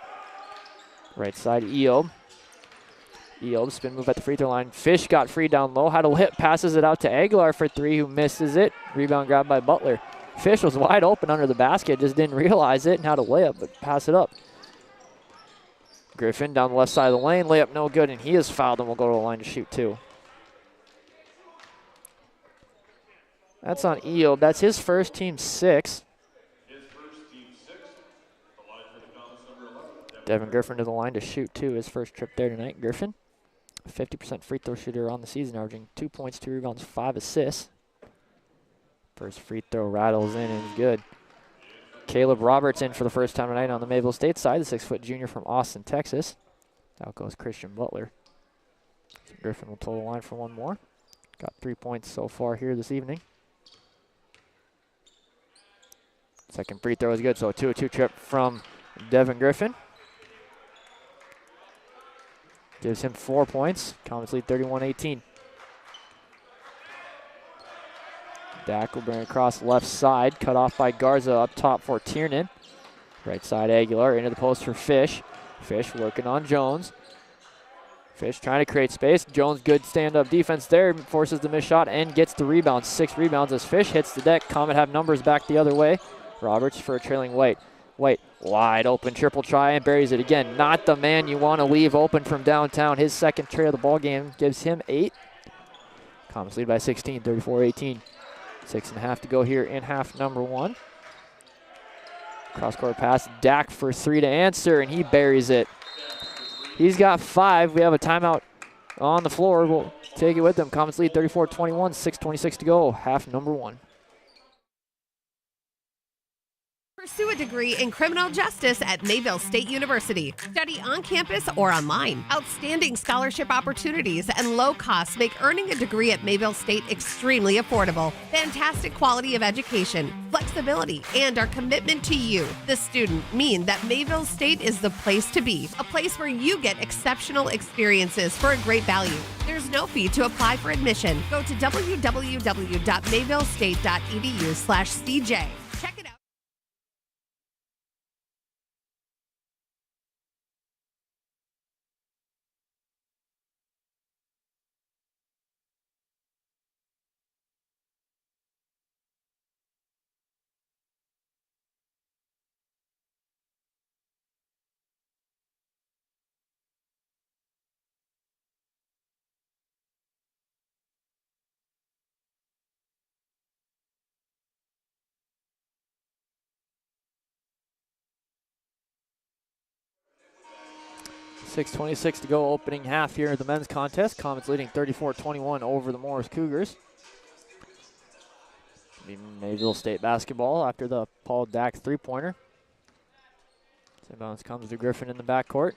Right side, Eob. Eob spin move at the free throw line. Fish got free down low. Had a hit. Passes it out to Aguilar for 3, who misses it. Rebound grabbed by Butler. Fish was wide open under the basket. Just didn't realize it and had a layup, but pass it up. Griffin down the left side of the lane. Layup no good, and he is fouled and will go to the line to shoot 2. That's on Eob. That's his first, team 6. Devin Griffin to the line to shoot 2. His first trip there tonight. Griffin, a 50% free throw shooter on the season, averaging 2 points, 2 rebounds, 5 assists. First free throw rattles in and is good. Caleb Roberts in for the first time tonight on the Mayville State side, the 6-foot junior from Austin, Texas. Out goes Christian Butler. So Griffin will toe the line for 1 more. Got 3 points so far here this evening. Second free throw is good, so a 2-2 trip from Devin Griffin. Gives him 4 points. Comets lead 31-18. Dak will bring it across the left side, cut off by Garza up top for Tiernan. Right side Aguilar into the post for Fish. Fish working on Jones. Fish trying to create space. Jones, good stand-up defense there, forces the missed shot and gets the rebound. 6 rebounds as Fish hits the deck. Comet have numbers back the other way. Roberts for a trailing White. White wide open, triple try and buries it again. Not the man you want to leave open from downtown. His second tray of the ball game gives him 8. Comets lead by 16, 34-18. 6.5 to go here in half number 1. Cross-court pass, Dak for 3 to answer, and he buries it. He's got 5. We have a timeout on the floor. We'll take it with them. Comets lead 34-21, 6:26 to go, half number 1. Pursue a degree in criminal justice at Mayville State University. Study on campus or online. Outstanding scholarship opportunities and low costs make earning a degree at Mayville State extremely affordable. Fantastic quality of education, flexibility, and our commitment to you, the student, mean that Mayville State is the place to be. A place where you get exceptional experiences for a great value. There's no fee to apply for admission. Go to www.mayvillestate.edu/CJ. Check it out. .6:26 to go, opening half here of the men's contest. Comets leading 34-21 over the Morris Cougars. Mayville State basketball after the Paul Dak three-pointer. Inbounds comes to Griffin in the backcourt.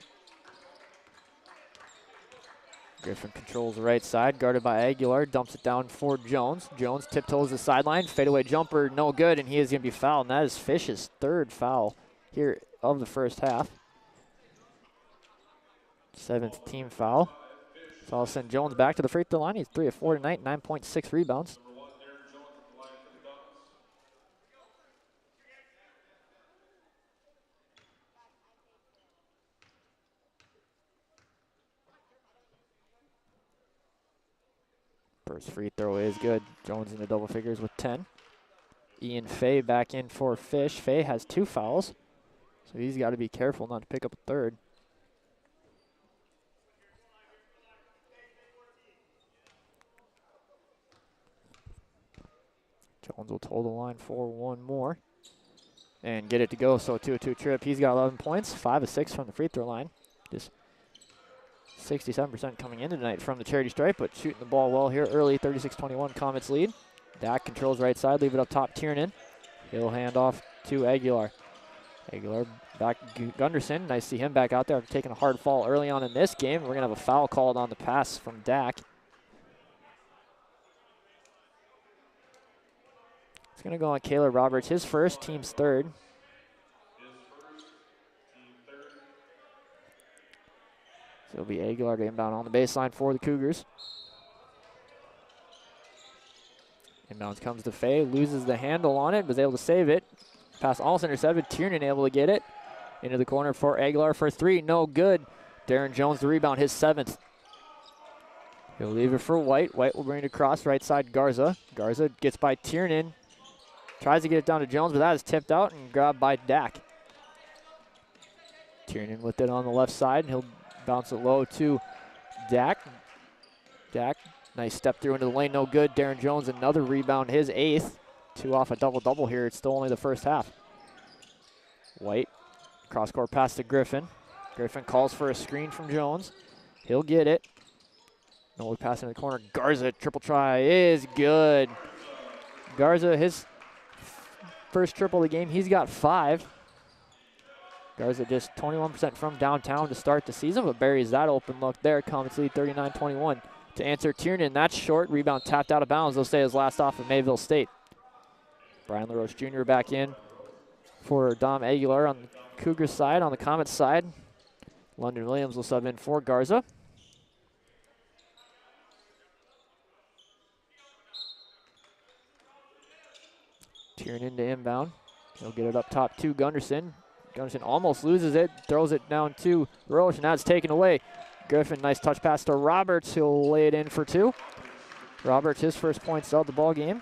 Griffin controls the right side, guarded by Aguilar, dumps it down for Jones. Jones tiptoes the sideline, fadeaway jumper, no good, and he is going to be fouled, and that is Fish's 3rd foul here of the first half. 7th team foul. So I'll send Jones back to the free throw line. He's 3 of 4 tonight, 9.6 rebounds. First free throw is good. Jones in the double figures with 10. Ian Fay back in for Fish. Fay has 2 fouls, so he's got to be careful not to pick up a 3rd. Jones will toe the line for 1 more and get it to go. So 2-2 trip. He's got 11 points, 5 of 6 from the free throw line. Just 67% coming in tonight from the charity stripe, but shooting the ball well here early. 36-21 Comets lead. Dak controls right side, leave it up top. Tiernan. He'll hand off to Aguilar. Aguilar back Gunderson. Nice to see him back out there after taking a hard fall early on in this game. We're going to have a foul called on the pass from Dak. It's going to go on Caleb Roberts, his first, team's 3rd. So it'll be Aguilar to inbound on the baseline for the Cougars. Inbounds comes to Fay, loses the handle on it, was able to save it. Pass almost intercepted, Tiernan able to get it. Into the corner for Aguilar for 3, no good. Darren Jones the rebound, his 7th. He'll leave it for White. White will bring it across, right side Garza. Garza gets by Tiernan. Tries to get it down to Jones, but that is tipped out and grabbed by Dak. Tiernan with it on the left side, and he'll bounce it low to Dak. Dak, nice step through into the lane, no good. Darren Jones, another rebound, his 8th. 2 off a double-double here. It's still only the first half. White, cross-court pass to Griffin. Griffin calls for a screen from Jones. He'll get it. No pass in the corner. Garza, triple try is good. Garza, his first triple of the game, he's got 5. Garza just 21% from downtown to start the season, but buries that open look there. Comets lead 39-21. To answer Tiernan, that's short. Rebound tapped out of bounds. They'll say his last off of Mayville State. Brian LaRoche Jr. back in for Dom Aguilar on the Cougars side. On the Comets side, London Williams will sub in for Garza. Tiernan to inbound. He'll get it up top to Gunderson. Gunderson almost loses it, throws it down to Roche, and that's taken away. Griffin, nice touch pass to Roberts. He'll lay it in for 2. Roberts, his first points of the ball game,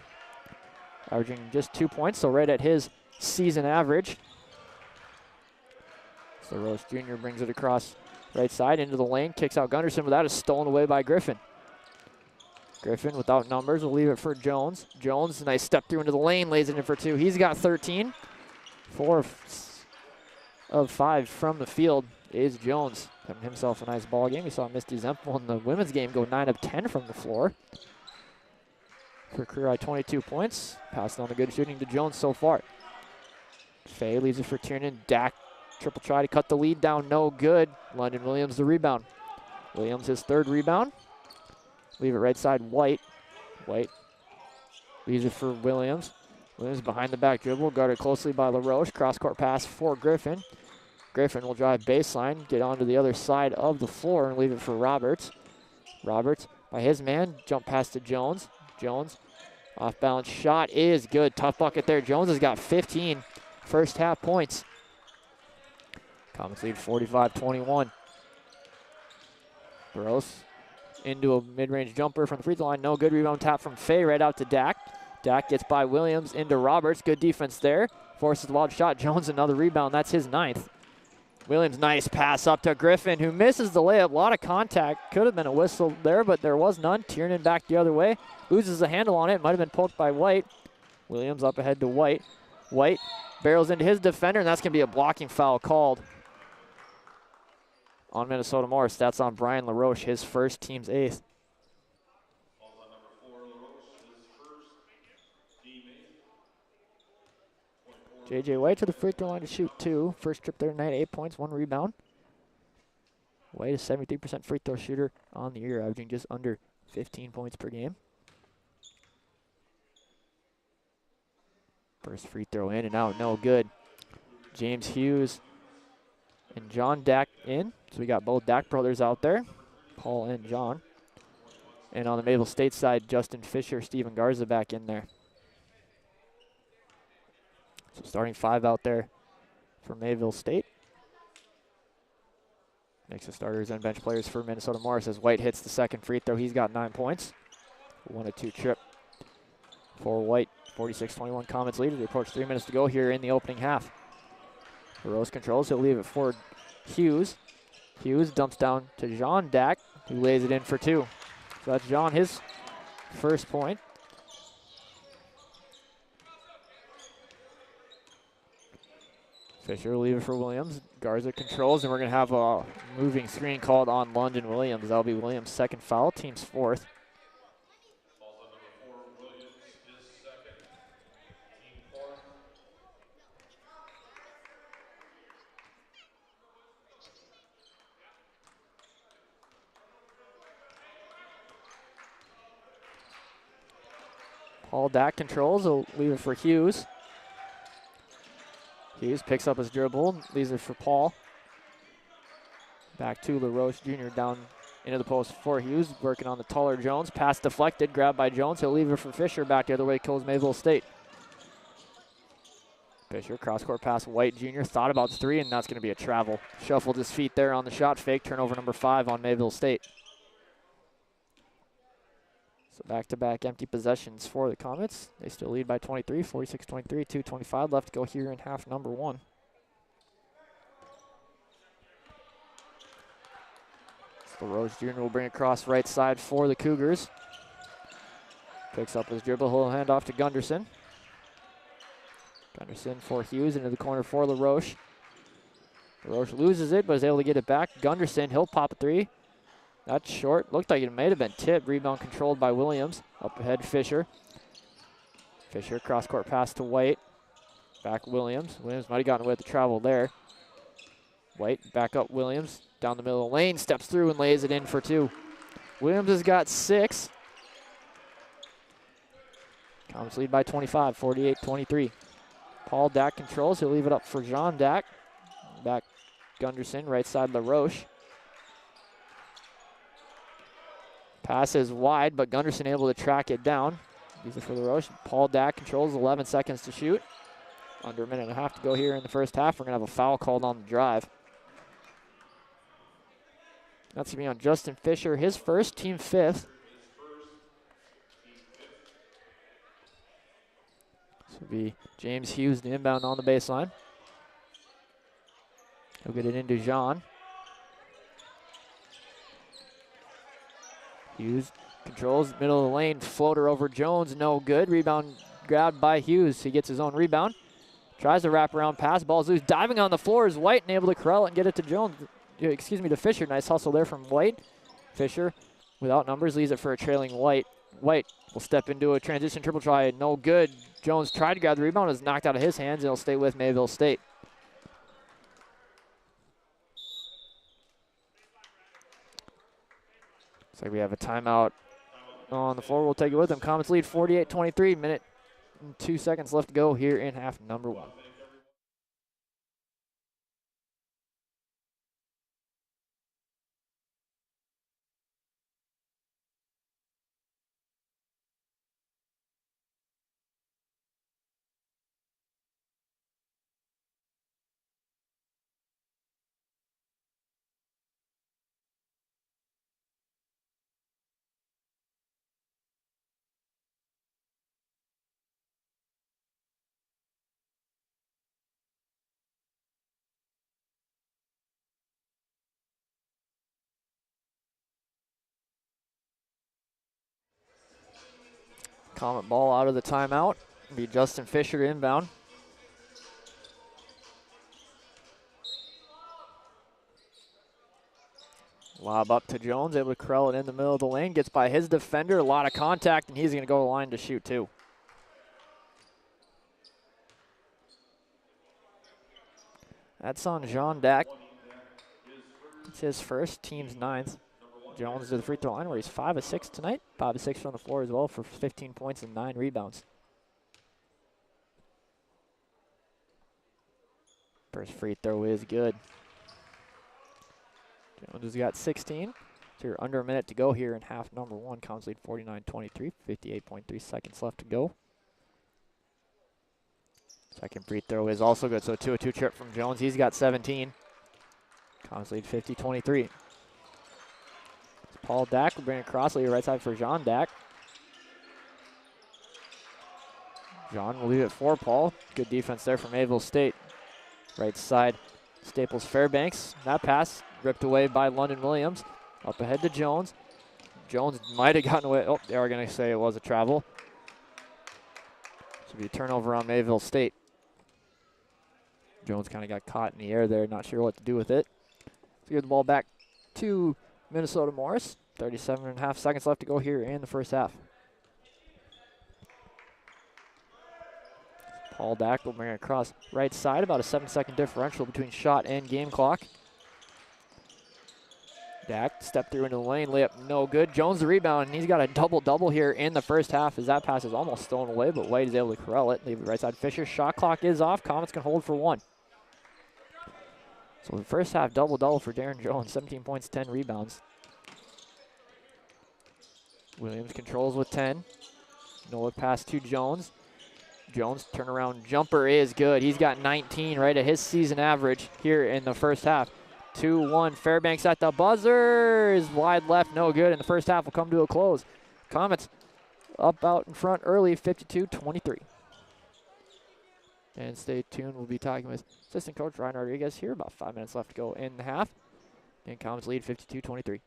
averaging just 2 points, so right at his season average. So Roche Jr. brings it across right side into the lane, kicks out Gunderson, but that is stolen away by Griffin. Griffin without numbers will leave it for Jones. Jones, nice step through into the lane, lays it in for 2. He's got 13. 4 of 5 from the field is Jones. Having himself a nice ball game. We saw Misty Zempel in the women's game go 9 of 10 from the floor for career high 22 points. Passed on the good shooting to Jones so far. Fay leaves it for Tiernan. Dak triple try to cut the lead down, no good. London Williams the rebound. Williams his 3rd rebound. Leave it right side, White. White leaves it for Williams. Williams behind the back dribble, guarded closely by LaRoche. Cross-court pass for Griffin. Griffin will drive baseline, get onto the other side of the floor and leave it for Roberts. Roberts by his man, jump pass to Jones. Jones, off-balance shot is good. Tough bucket there. Jones has got 15 first half points. Comets lead 45-21. Gross into a mid-range jumper from the free throw line. No good. Rebound tap from Fay right out to Dak. Dak gets by Williams into Roberts. Good defense there. Forces the wild shot. Jones another rebound. That's his 9th. Williams, nice pass up to Griffin, who misses the layup. A lot of contact. Could have been a whistle there, but there was none. Tiernan back the other way. Loses the handle on it. Might have been poked by White. Williams up ahead to White. White barrels into his defender, and that's going to be a blocking foul called on Minnesota Morris. That's on Brian LaRoche, his first, team's 8th. J.J. White to the free throw line to shoot 2. First trip there tonight, 8 points, 1 rebound. White is 73% free throw shooter on the year, averaging just under 15 points per game. First free throw in and out, no good. James Hughes and John Dak in. So we got both Dak brothers out there, Paul and John. And on the Mayville State side, Justin Fisher, Steven Garza back in there. So starting 5 out there for Mayville State. Mix of starters and bench players for Minnesota Morris as White hits the second free throw. He's got 9 points. 1-2 trip for White. 46-21 Comets lead. We approach 3 minutes to go here in the opening half. Rose controls. He'll leave it for Hughes. Hughes dumps down to John Dak, who lays it in for 2. So that's John, his first point. Fisher will leave it for Williams. Garza controls, and we're going to have a moving screen called on London Williams. That'll be Williams' 2nd foul, team's 4th. Paul Dak controls, he'll leave it for Hughes. Hughes picks up his dribble, leaves it for Paul. Back to LaRoche Jr. down into the post for Hughes, working on the taller Jones. Pass deflected, grabbed by Jones. He'll leave it for Fisher back the other way, goes Mayville State. Fisher, cross-court pass, White Jr. thought about the 3, and that's going to be a travel. Shuffled his feet there on the shot fake, turnover number 5 on Mayville State. So back-to-back empty possessions for the Comets. They still lead by 23, 46-23, 2:25 left to go here in half number 1. So Rose Jr. will bring it across right side for the Cougars. Picks up his dribble, he'll hand off to Gunderson. Gunderson for Hughes into the corner for LaRoche. LaRoche loses it, but is able to get it back. Gunderson, he'll pop a 3. That's short. Looked like it may have been tipped. Rebound controlled by Williams. Up ahead, Fisher. Fisher, cross-court pass to White. Back Williams. Williams might have gotten away with the travel there. White, back up Williams. Down the middle of the lane, steps through and lays it in for 2. Williams has got 6. Comets lead by 25, 48-23. Paul Dak controls. He'll leave it up for John Dak. Back Gunderson, right side LaRoche. Pass is wide, but Gunderson able to track it down. Use it for the rush. Paul Dack controls 11 seconds to shoot. Under a minute and a half to go here in the first half. We're going to have a foul called on the drive. That's going to be on Justin Fisher, his first, team fifth. This will be James Hughes, the inbound on the baseline. He'll get it into Jean. Hughes controls middle of the lane, floater over Jones, no good. Rebound grabbed by Hughes. He gets his own rebound. Tries to wrap around pass, ball's loose. Diving on the floor is White and able to corral it and get it to Jones. To Fisher. Nice hustle there from White. Fisher, without numbers, leaves it for a trailing White. White will step into a transition triple try, no good. Jones tried to grab the rebound, is knocked out of his hands, and he'll stay with Mayville State. Looks like we have a timeout on the floor. We'll take it with them. Comets lead 48-23. Minute and 2 seconds left to go here in half number one. Comet ball out of the timeout. It'll be Justin Fisher inbound. Lob up to Jones, able to corral it in the middle of the lane. Gets by his defender, a lot of contact, and he's going to go to the line to shoot too. That's on Jean Dack. It's his first, team's ninth. Jones to the free throw line where he's 5 of 6 tonight. 5 of 6 from the floor as well for 15 points and 9 rebounds. First free throw is good. Jones has got 16. So you're under a minute to go here in half number one. Comets lead 49-23, 58.3 seconds left to go. Second free throw is also good. So a 2-2 trip from Jones. He's got 17. Comets lead 50-23. Paul Dack will bring it across, lead right side for Jean Dack. John will leave it for Paul. Good defense there from Mayville State. Right side, Staples Fairbanks. That pass ripped away by London Williams. Up ahead to Jones. Jones might have gotten away. Oh, they are going to say it was a travel. Should be a turnover on Mayville State. Jones kind of got caught in the air there, not sure what to do with it. Let's give the ball back to Minnesota Morris. 37.5 seconds left to go here in the first half. Paul Dack will bring it across right side. About a 7-second differential between shot and game clock. Dack step through into the lane, layup no good. Jones the rebound, and he's got a double-double here in the first half as that pass is almost stolen away, but White is able to corral it. Leave it right side. Fisher, shot clock is off. Comets can hold for one. So the first half double-double for Darren Jones, 17 points, 10 rebounds. Williams controls with 10. No look pass to Jones. Jones turnaround jumper is good. He's got 19 right at his season average here in the first half. 2-1 Fairbanks at the buzzer is wide left, no good, and the first half will come to a close. Comets up out in front early, 52-23. And stay tuned, we'll be talking with assistant coach Ryan Rodriguez here. About 5 minutes left to go in the half. And Comets lead 52-23.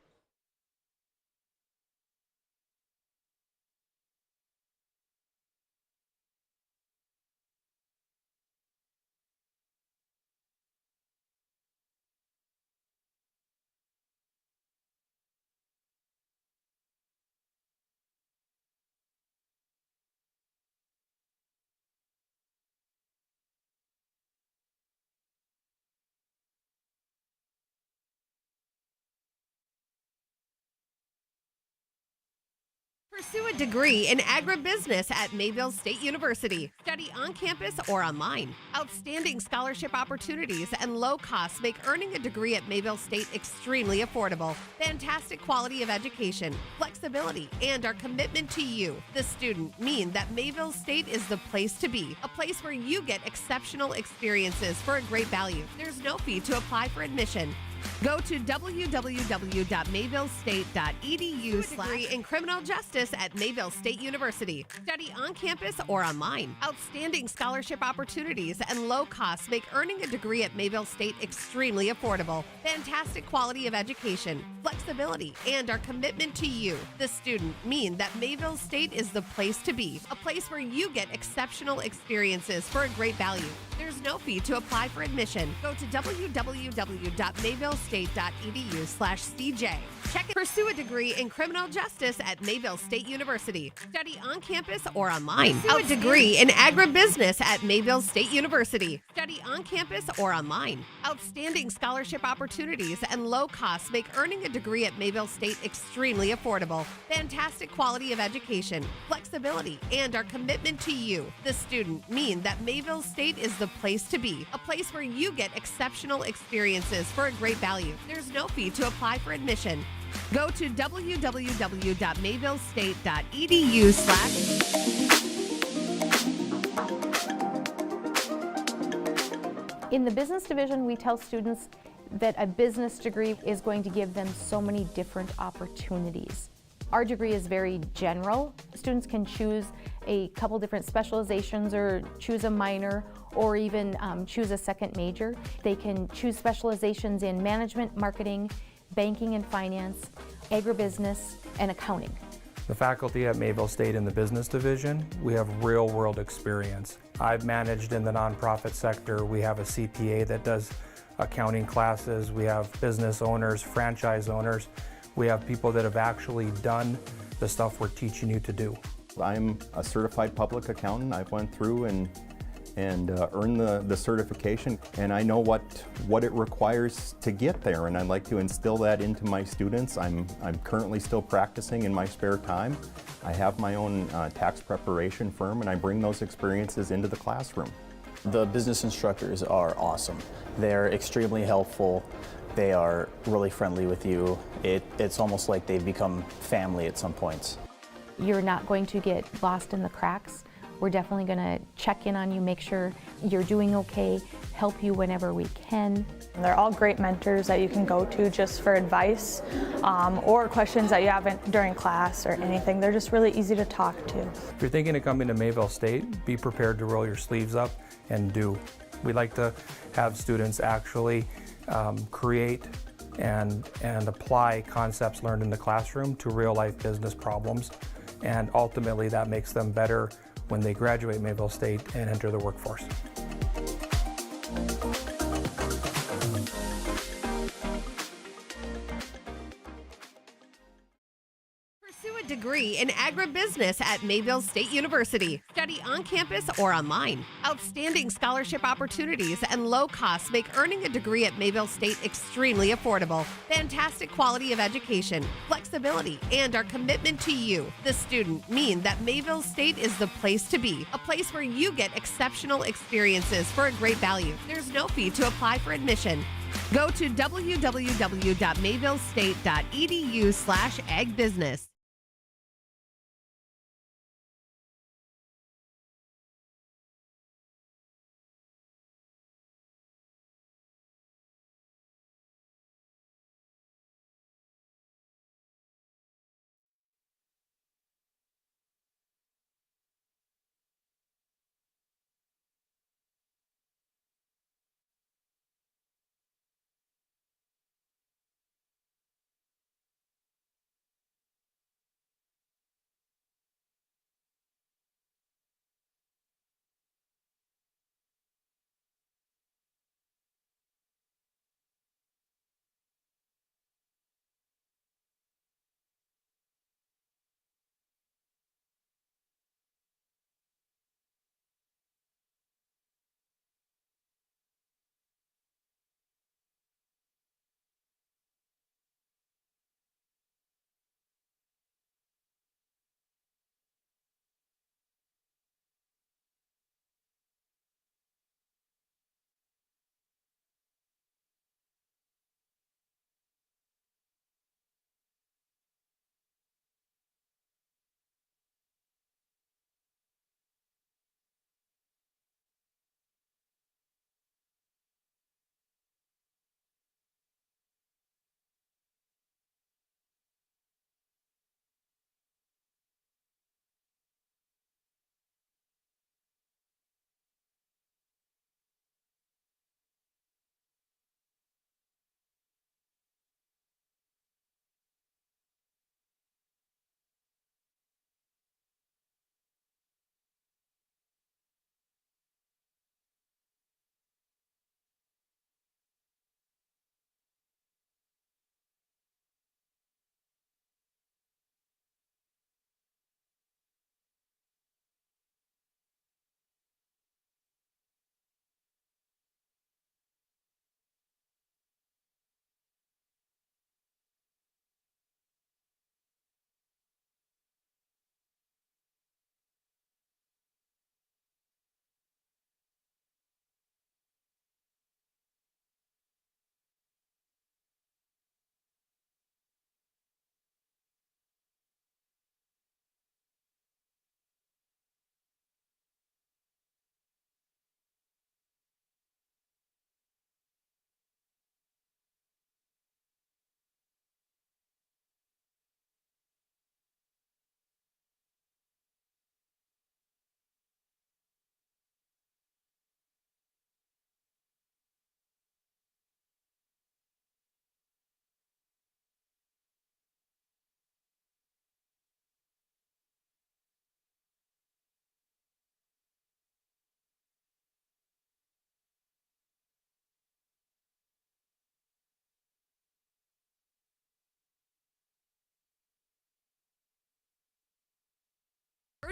Pursue a degree in agribusiness at Mayville State University. Study on campus or online. Outstanding scholarship opportunities and low costs make earning a degree at Mayville State extremely affordable. Fantastic quality of education, flexibility, and our commitment to you, the student, mean that Mayville State is the place to be. A place where you get exceptional experiences for a great value. There's no fee to apply for admission. Go to www.mayvillestate.edu/degree in criminal justice at Mayville State University. Study on campus or online. Outstanding scholarship opportunities and low costs make earning a degree at Mayville State extremely affordable. Fantastic quality of education, flexibility, and our commitment to you, the student, mean that Mayville State is the place to be. A place where you get exceptional experiences for a great value. There's no fee to apply for admission. Go to www.mayvillestate.edu/CJ. Check it. Pursue a degree in criminal justice at Mayville State University. Study on campus or online. Pursue a degree in agribusiness at Mayville State University. Study on campus or online. Outstanding scholarship opportunities and low costs make earning a degree at Mayville State extremely affordable. Fantastic quality of education, flexibility, and our commitment to you, the student, mean that Mayville State is the place to be. A place where you get exceptional experiences for a great value. There's no fee to apply for admission. Go to www.mayvillestate.edu/. In the business division, we tell students that a business degree is going to give them so many different opportunities. Our degree is very general. Students can choose a couple different specializations or choose a minor or even choose a second major. They can choose specializations in management, marketing, banking and finance, agribusiness, and accounting. The faculty at Mayville State in the business division, we have real-world experience. I've managed in the nonprofit sector. We have a CPA that does accounting classes. We have business owners, franchise owners. We have people that have actually done the stuff we're teaching you to do. I'm a certified public accountant. I've went through and earned the certification, and I know what it requires to get there, and I'd like to instill that into my students. I'm currently still practicing in my spare time. I have my own tax preparation firm, and I bring those experiences into the classroom. The business instructors are awesome. They're extremely helpful. They are really friendly with you. It's almost like they've become family at some points. You're not going to get lost in the cracks. We're definitely going to check in on you, make sure you're doing okay, help you whenever we can. They're all great mentors that you can go to just for advice or questions that you haven't during class or anything. They're just really easy to talk to. If you're thinking of coming to Mayville State, be prepared to roll your sleeves up and do. We like to have students actually create and apply concepts learned in the classroom to real-life business problems, and ultimately that makes them better when they graduate Mayville State and enter the workforce. Pursue a degree in agribusiness at Mayville State University. Study on campus or online. Outstanding scholarship opportunities and low costs make earning a degree at Mayville State extremely affordable. Fantastic quality of education, flexibility, and our commitment to you, the student, mean that Mayville State is the place to be. A place where you get exceptional experiences for a great value. There's no fee to apply for admission. Go to www.mayvillestate.edu/agbusiness.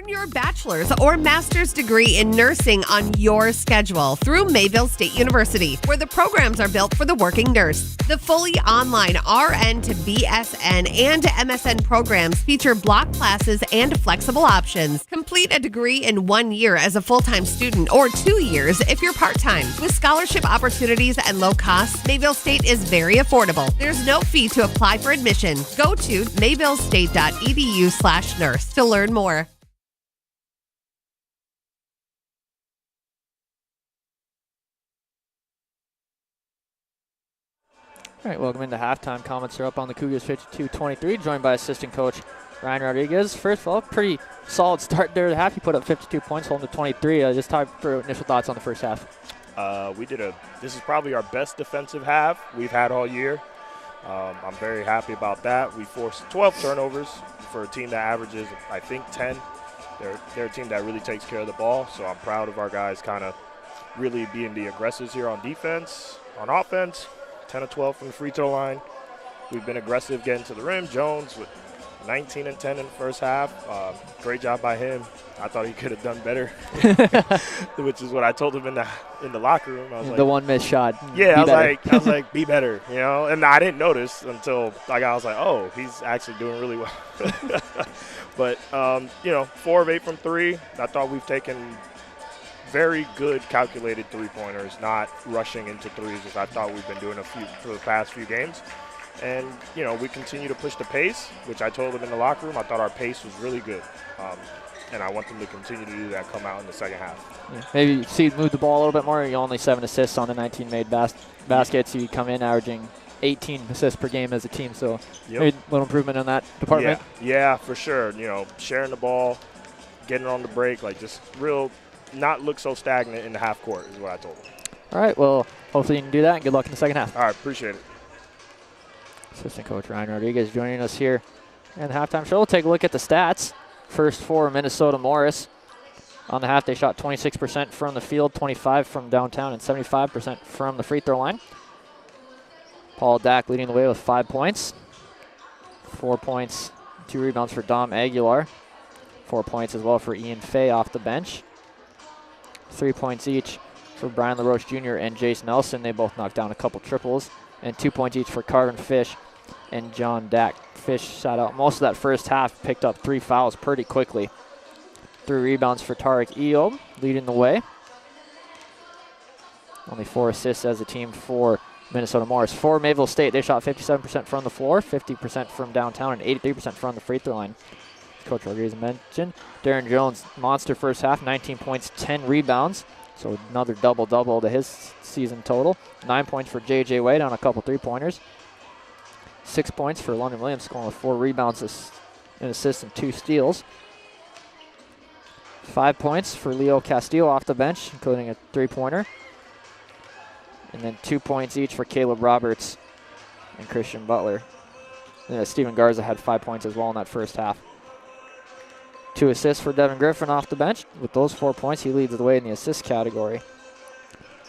Earn your bachelor's or master's degree in nursing on your schedule through Mayville State University, where the programs are built for the working nurse. The fully online RN to BSN and MSN programs feature block classes and flexible options. Complete a degree in 1 year as a full-time student or 2 years if you're part-time. With scholarship opportunities and low costs, Mayville State is very affordable. There's no fee to apply for admission. Go to mayvillestate.edu/nurse to learn more. All right, welcome into halftime. Comments are up on the Cougars 52-23, joined by assistant coach Ryan Rodriguez. First of all, pretty solid start there at the half. You put up 52 points, holding to 23. Just time for initial thoughts on the first half. This is probably our best defensive half we've had all year. I'm very happy about that. We forced 12 turnovers for a team that averages, I think, 10. They're a team that really takes care of the ball, so I'm proud of our guys kind of really being the aggressors here on defense. On offense, 10 of 12 from the free throw line. We've been aggressive getting to the rim. Jones with 19 and 10 in the first half. Great job by him. I thought he could have done better, which is what I told him in the locker room. I was like, the one missed shot. Yeah, I was like, be better, you know. And I didn't notice until I was like, oh, he's actually doing really well. But 4 of 8 from 3. I thought we've taken very good calculated three-pointers, not rushing into threes, as I thought we've been doing a few for the past few games. And, we continue to push the pace, which I told them in the locker room. I thought our pace was really good. And I want them to continue to do that, come out in the second half. Yeah. Maybe move the ball a little bit more. You only 7 assists on the 19 made baskets. You come in averaging 18 assists per game as a team. So maybe a little improvement in that department. Yeah, for sure. Sharing the ball, getting on the break, just not look so stagnant in the half court is what I told them. All right, well, hopefully you can do that, and good luck in the second half. All right, appreciate it. Assistant coach Ryan Rodriguez joining us here in the halftime show. We'll take a look at the stats. First for Minnesota Morris. On the half, they shot 26% from the field, 25% from downtown, and 75% from the free throw line. Paul Dack leading the way with 5 points. 4 points, 2 rebounds for Dom Aguilar. 4 points as well for Ian Fay off the bench. 3 points each for Brian LaRoche Jr. and Jace Nelson. They both knocked down a couple triples. And 2 points each for Carvin Fish and John Dack. Fish sat out most of that first half, picked up 3 fouls pretty quickly. 3 rebounds for Tarek Eob, leading the way. Only 4 assists as a team for Minnesota Morris. For Mayville State, they shot 57% from the floor, 50% from downtown, and 83% from the free throw line. Coach Rodriguez mentioned. Darren Jones, monster first half, 19 points, 10 rebounds. So another double-double to his season total. 9 points for J.J. Wade on a couple three-pointers. 6 points for London Williams, scoring with 4 rebounds, an assist, and 2 steals. 5 points for Leo Castillo off the bench, including a three-pointer. And then 2 points each for Caleb Roberts and Christian Butler. And Steven Garza had 5 points as well in that first half. 2 assists for Devin Griffin off the bench. With those 4 points, he leads the way in the assist category.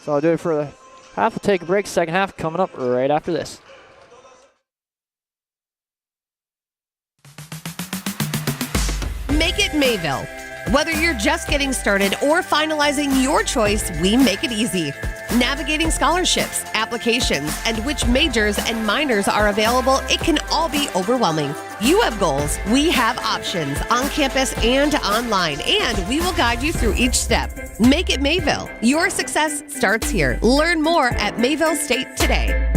So I'll do it for the half. We'll take a break. Second half coming up right after this. Make it Mayville. Whether you're just getting started or finalizing your choice, we make it easy. Navigating scholarships, applications, and which majors and minors are available, it can all be overwhelming. You have goals, we have options on campus and online, and we will guide you through each step. Make it Mayville. Your success starts here. Learn more at Mayville State today.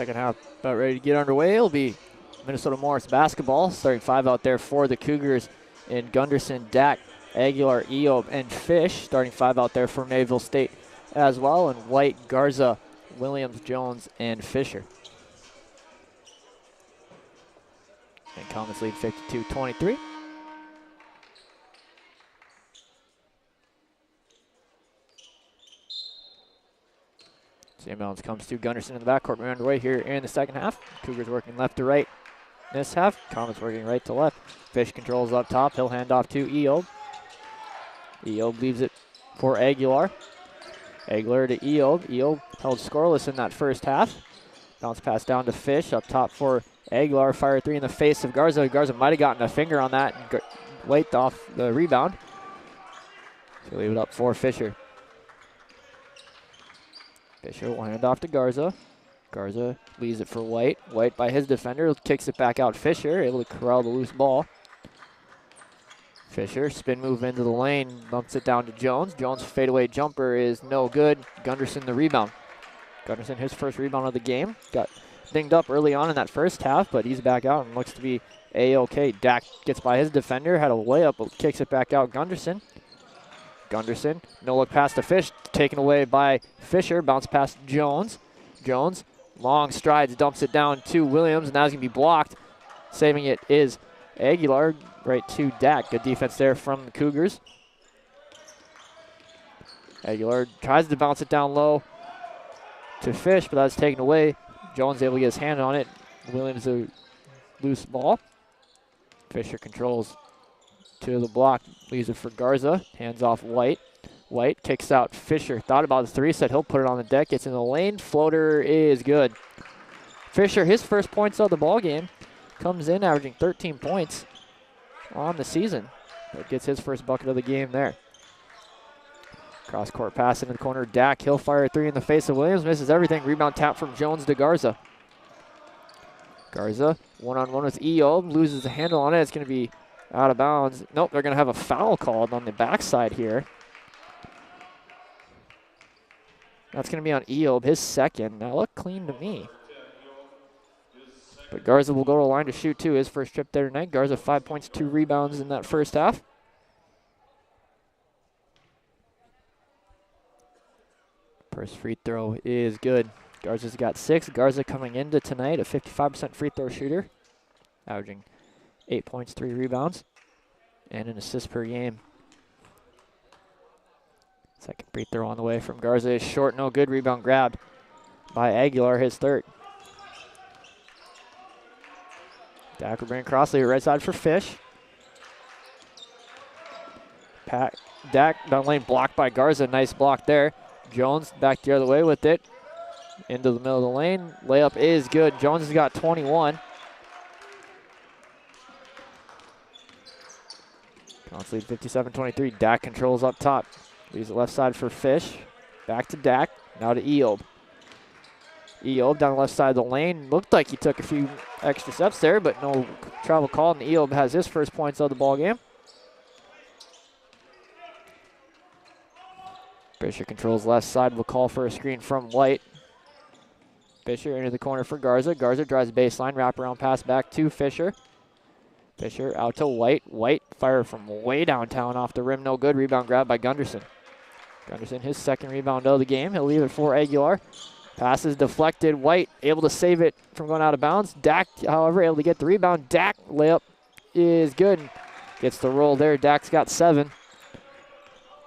Second half about ready to get underway. It'll be Minnesota Morris basketball. Starting 5 out there for the Cougars in Gunderson, Dack, Aguilar, Eob, and Fish. Starting 5 out there for Mayville State as well. And White, Garza, Williams, Jones, and Fisher. And Comets lead 52-23. Sam Elms comes to Gunderson in the backcourt. We're underway here in the second half. Cougars working left to right this half. Comets working right to left. Fish controls up top. He'll hand off to Eob. Eob leaves it for Aguilar. Aguilar to Eob. Eob held scoreless in that first half. Bounce pass down to Fish. Up top for Aguilar. Fire 3 in the face of Garza. Garza might have gotten a finger on that and wiped off the rebound. So leave it up for Fisher. Fisher will hand off to Garza. Garza leaves it for White. White by his defender kicks it back out. Fisher able to corral the loose ball. Fisher spin move into the lane, bumps it down to Jones. Jones fadeaway jumper is no good. Gunderson the rebound. Gunderson his first rebound of the game. Got dinged up early on in that first half, but he's back out and looks to be A-OK. Dack gets by his defender, had a layup, but kicks it back out. Gunderson, no look pass to Fish, taken away by Fisher. Bounce past Jones. Jones, long strides, dumps it down to Williams, and now he's going to be blocked. Saving it is Aguilar, right to Dack. Good defense there from the Cougars. Aguilar tries to bounce it down low to Fish, but that's taken away. Jones able to get his hand on it. Williams a loose ball. Fisher controls to the block, leaves it for Garza, hands off White. White kicks out Fisher, thought about the 3, said he'll put it on the deck, gets in the lane, floater is good. Fisher, his first points of the ball game, comes in averaging 13 points on the season, but gets his first bucket of the game there. Cross court pass into the corner, Dack, he'll fire a 3 in the face of Williams, misses everything, rebound tap from Jones to Garza. Garza, one-on-one with Eob, loses the handle on it, it's going to be out of bounds. Nope, they're going to have a foul called on the backside here. That's going to be on Eob, his second. That looked clean to me. But Garza will go to the line to shoot too. His first trip there tonight. Garza 5 points, 2 rebounds in that first half. First free throw is good. Garza's got 6. Garza coming into tonight, a 55% free throw shooter, averaging 8 points, 3 rebounds, and an assist per game. Second free throw on the way from Garza is short, no good. Rebound grabbed by Aguilar, his third. Dack will bring Crossley right side for Fish. Dack down lane blocked by Garza, nice block there. Jones back the other way with it. Into the middle of the lane, layup is good. Jones has got 21. Comets lead 57-23. Dack controls up top. Leaves it left side for Fish. Back to Dack. Now to Eob. Eob down the left side of the lane. Looked like he took a few extra steps there, but no travel call, and Eob has his first points of the ball game. Fisher controls left side. Will call for a screen from White. Fisher into the corner for Garza. Garza drives baseline. Wraparound pass back to Fisher. Fisher out to White. White fire from way downtown off the rim. No good. Rebound grab by Gunderson. Gunderson, his second rebound of the game. He'll leave it for Aguilar. Pass is deflected. White able to save it from going out of bounds. Dack, however, able to get the rebound. Dack layup is good. Gets the roll there. Dack's got 7.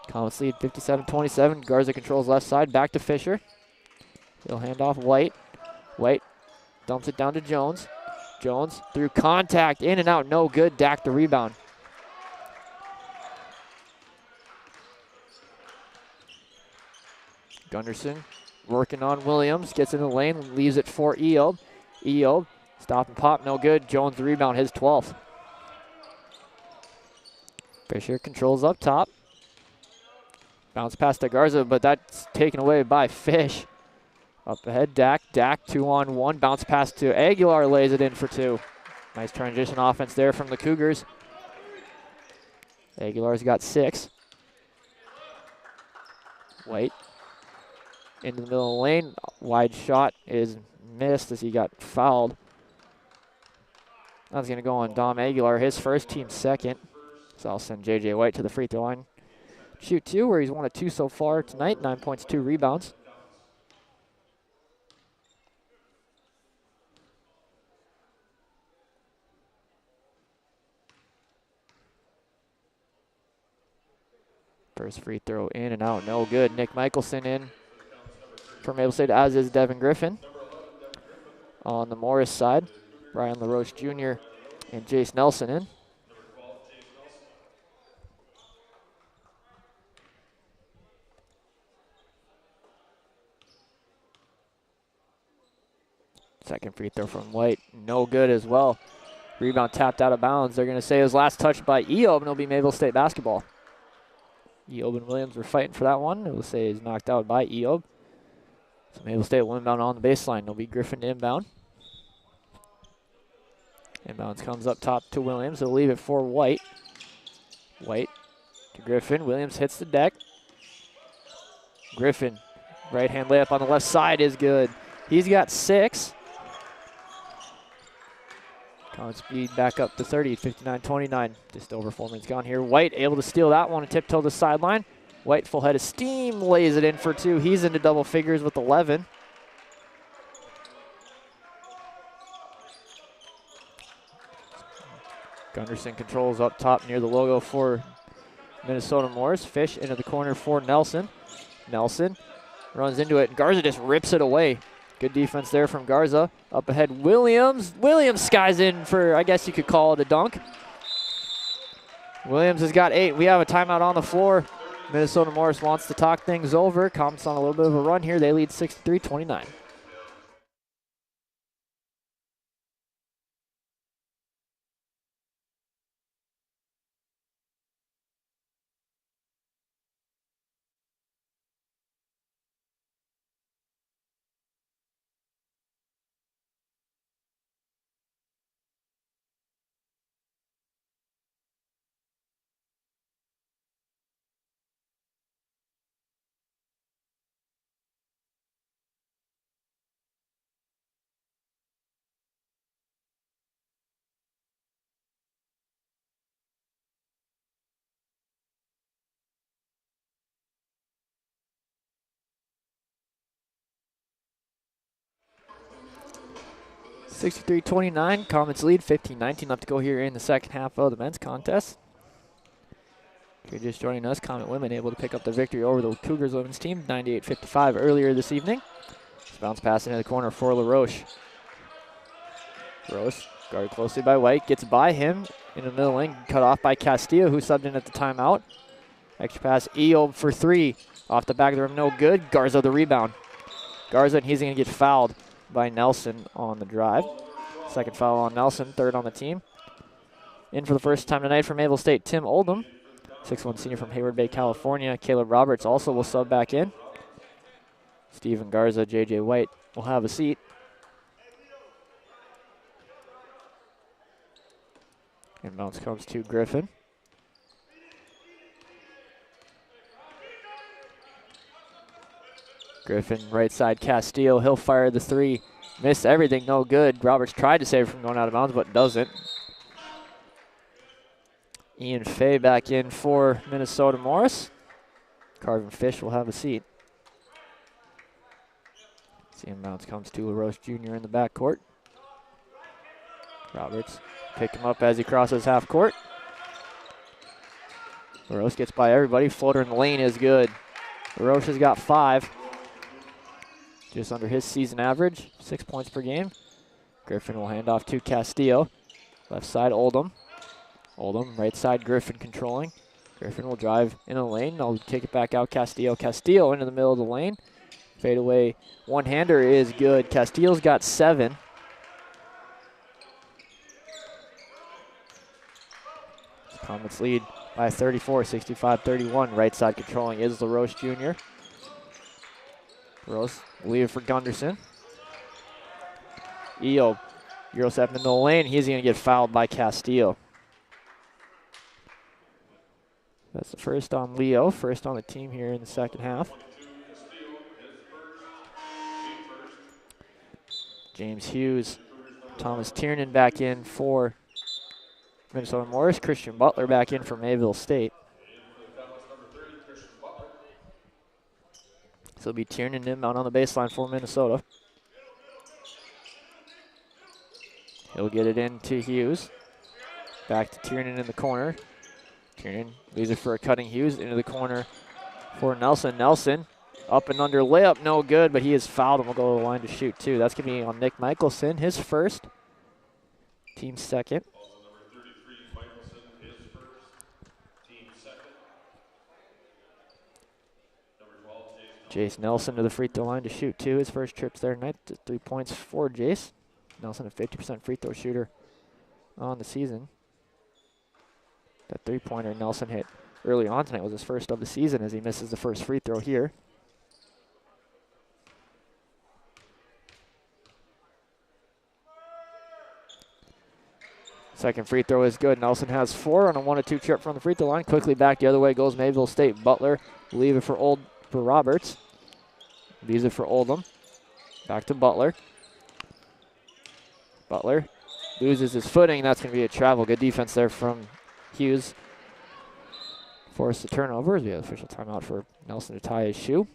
Comets lead 57-27. Garza controls left side. Back to Fisher. He'll hand off White. White dumps it down to Jones. Jones through contact, in and out, no good. Dack the rebound. Gunderson working on Williams, gets in the lane, leaves it for Eob. Eob, stop and pop, no good. Jones the rebound, his 12th. Fisher controls up top. Bounce past to Garza, but that's taken away by Fish. Up ahead, Dack. Dack 2-on-1. Bounce pass to Aguilar, lays it in for 2. Nice transition offense there from the Cougars. Aguilar's got 6. White into the middle of the lane. Wide shot is missed as he got fouled. That's going to go on Dom Aguilar, his first, team second. So I'll send J.J. White to the free throw line. Shoot 2, where he's 1 of 2 so far tonight. 9 points, 2 rebounds. First free throw in and out, no good. Nick Michelson in for Maple State, as is Devin Griffin. On the Morris side, Brian LaRoche Jr. and Jace Nelson in. Second free throw from White, no good as well. Rebound tapped out of bounds. They're going to say it was last touched by Eob, and it'll be Maple State basketball. Eob and Williams were fighting for that one. It will say he's knocked out by Eob. So Maple State will inbound on the baseline. It'll be Griffin to inbound. Inbounds comes up top to Williams. They'll leave it for White. White to Griffin. Williams hits the deck. Griffin, right hand layup on the left side is good. He's got 6. College speed back up to 30, 59-29. Just over 4 minutes gone here. White able to steal that one and tiptoe the sideline. White, full head of steam, lays it in for 2. He's into double figures with 11. Gunderson controls up top near the logo for Minnesota Morris. Fish into the corner for Nelson. Nelson runs into it, and Garza just rips it away. Good defense there from Garza. Up ahead, Williams. Williams skies in for, I guess you could call it a dunk. Williams has got 8. We have a timeout on the floor. Minnesota Morris wants to talk things over. Comps on a little bit of a run here. They lead 63-29. (63-29). Comets lead, 15-19 left to go here in the second half of the men's contest. If you're just joining us, Comet women able to pick up the victory over the Cougars women's team, 98-55 earlier this evening. Just bounce pass into the corner for LaRoche. LaRoche guarded closely by White, gets by him in the middle lane, cut off by Castillo, who subbed in at the timeout. Extra pass, Eob for 3. Off the back of the rim, no good. Garza the rebound. Garza, and he's going to get fouled by Nelson on the drive. Second foul on Nelson, 3rd on the team. In for the first time tonight for Maple State, Tim Oldham, 6'1" senior from Hayward Bay, California. Caleb Roberts also will sub back in. Steven Garza, J.J. White will have a seat. Inbounds comes to Griffin. Griffin, right side, Castillo. He'll fire the 3. Missed everything, no good. Roberts tried to save it from going out of bounds, but doesn't. Ian Fay back in for Minnesota Morris. Carvin Fish will have a seat. The inbounds comes to LaRoche Jr. in the backcourt. Roberts pick him up as he crosses half court. LaRoche gets by everybody. Floater in the lane is good. LaRoche has got 5. Just under his season average, 6 points per game. Griffin will hand off to Castillo. Left side, Oldham. Oldham, right side, Griffin controlling. Griffin will drive in the lane. I'll take it back out, Castillo. Castillo into the middle of the lane. Fade away. One-hander is good. Castillo's got 7. Comets lead by 34, 65-31. Right side controlling is LaRoche Jr. Rose leave it for Gunderson. Eob, Eurostep in the lane. He's going to get fouled by Castillo. That's the first on Leo, first on the team here in the second half. James Hughes, Thomas Tiernan back in for Minnesota Morris. Christian Butler back in for Mayville State. So it'll be Tiernan inbound on the baseline for Minnesota. He'll get it into Hughes. Back to Tiernan in the corner. Tiernan leaves it for a cutting Hughes into the corner for Nelson. Nelson up and under layup, no good, but he is fouled and will go to the line to shoot too. That's going to be on Nick Michelson, his first. Team second. Jace Nelson to the free throw line to shoot two. His first trips there tonight. 3 points for Jace. Nelson, a 50% free throw shooter on the season. That three-pointer Nelson hit early on tonight was his first of the season as he misses the first free throw here. Second free throw is good. Nelson has 4 on a 1-2 trip from the free throw line. Quickly back the other way goes Mayville State. Butler leave it for Roberts. Leaves it for Oldham. Back to Butler. Butler loses his footing. That's going to be a travel. Good defense there from Hughes. Forced the turnover. We have official timeout for Nelson to tie his shoe.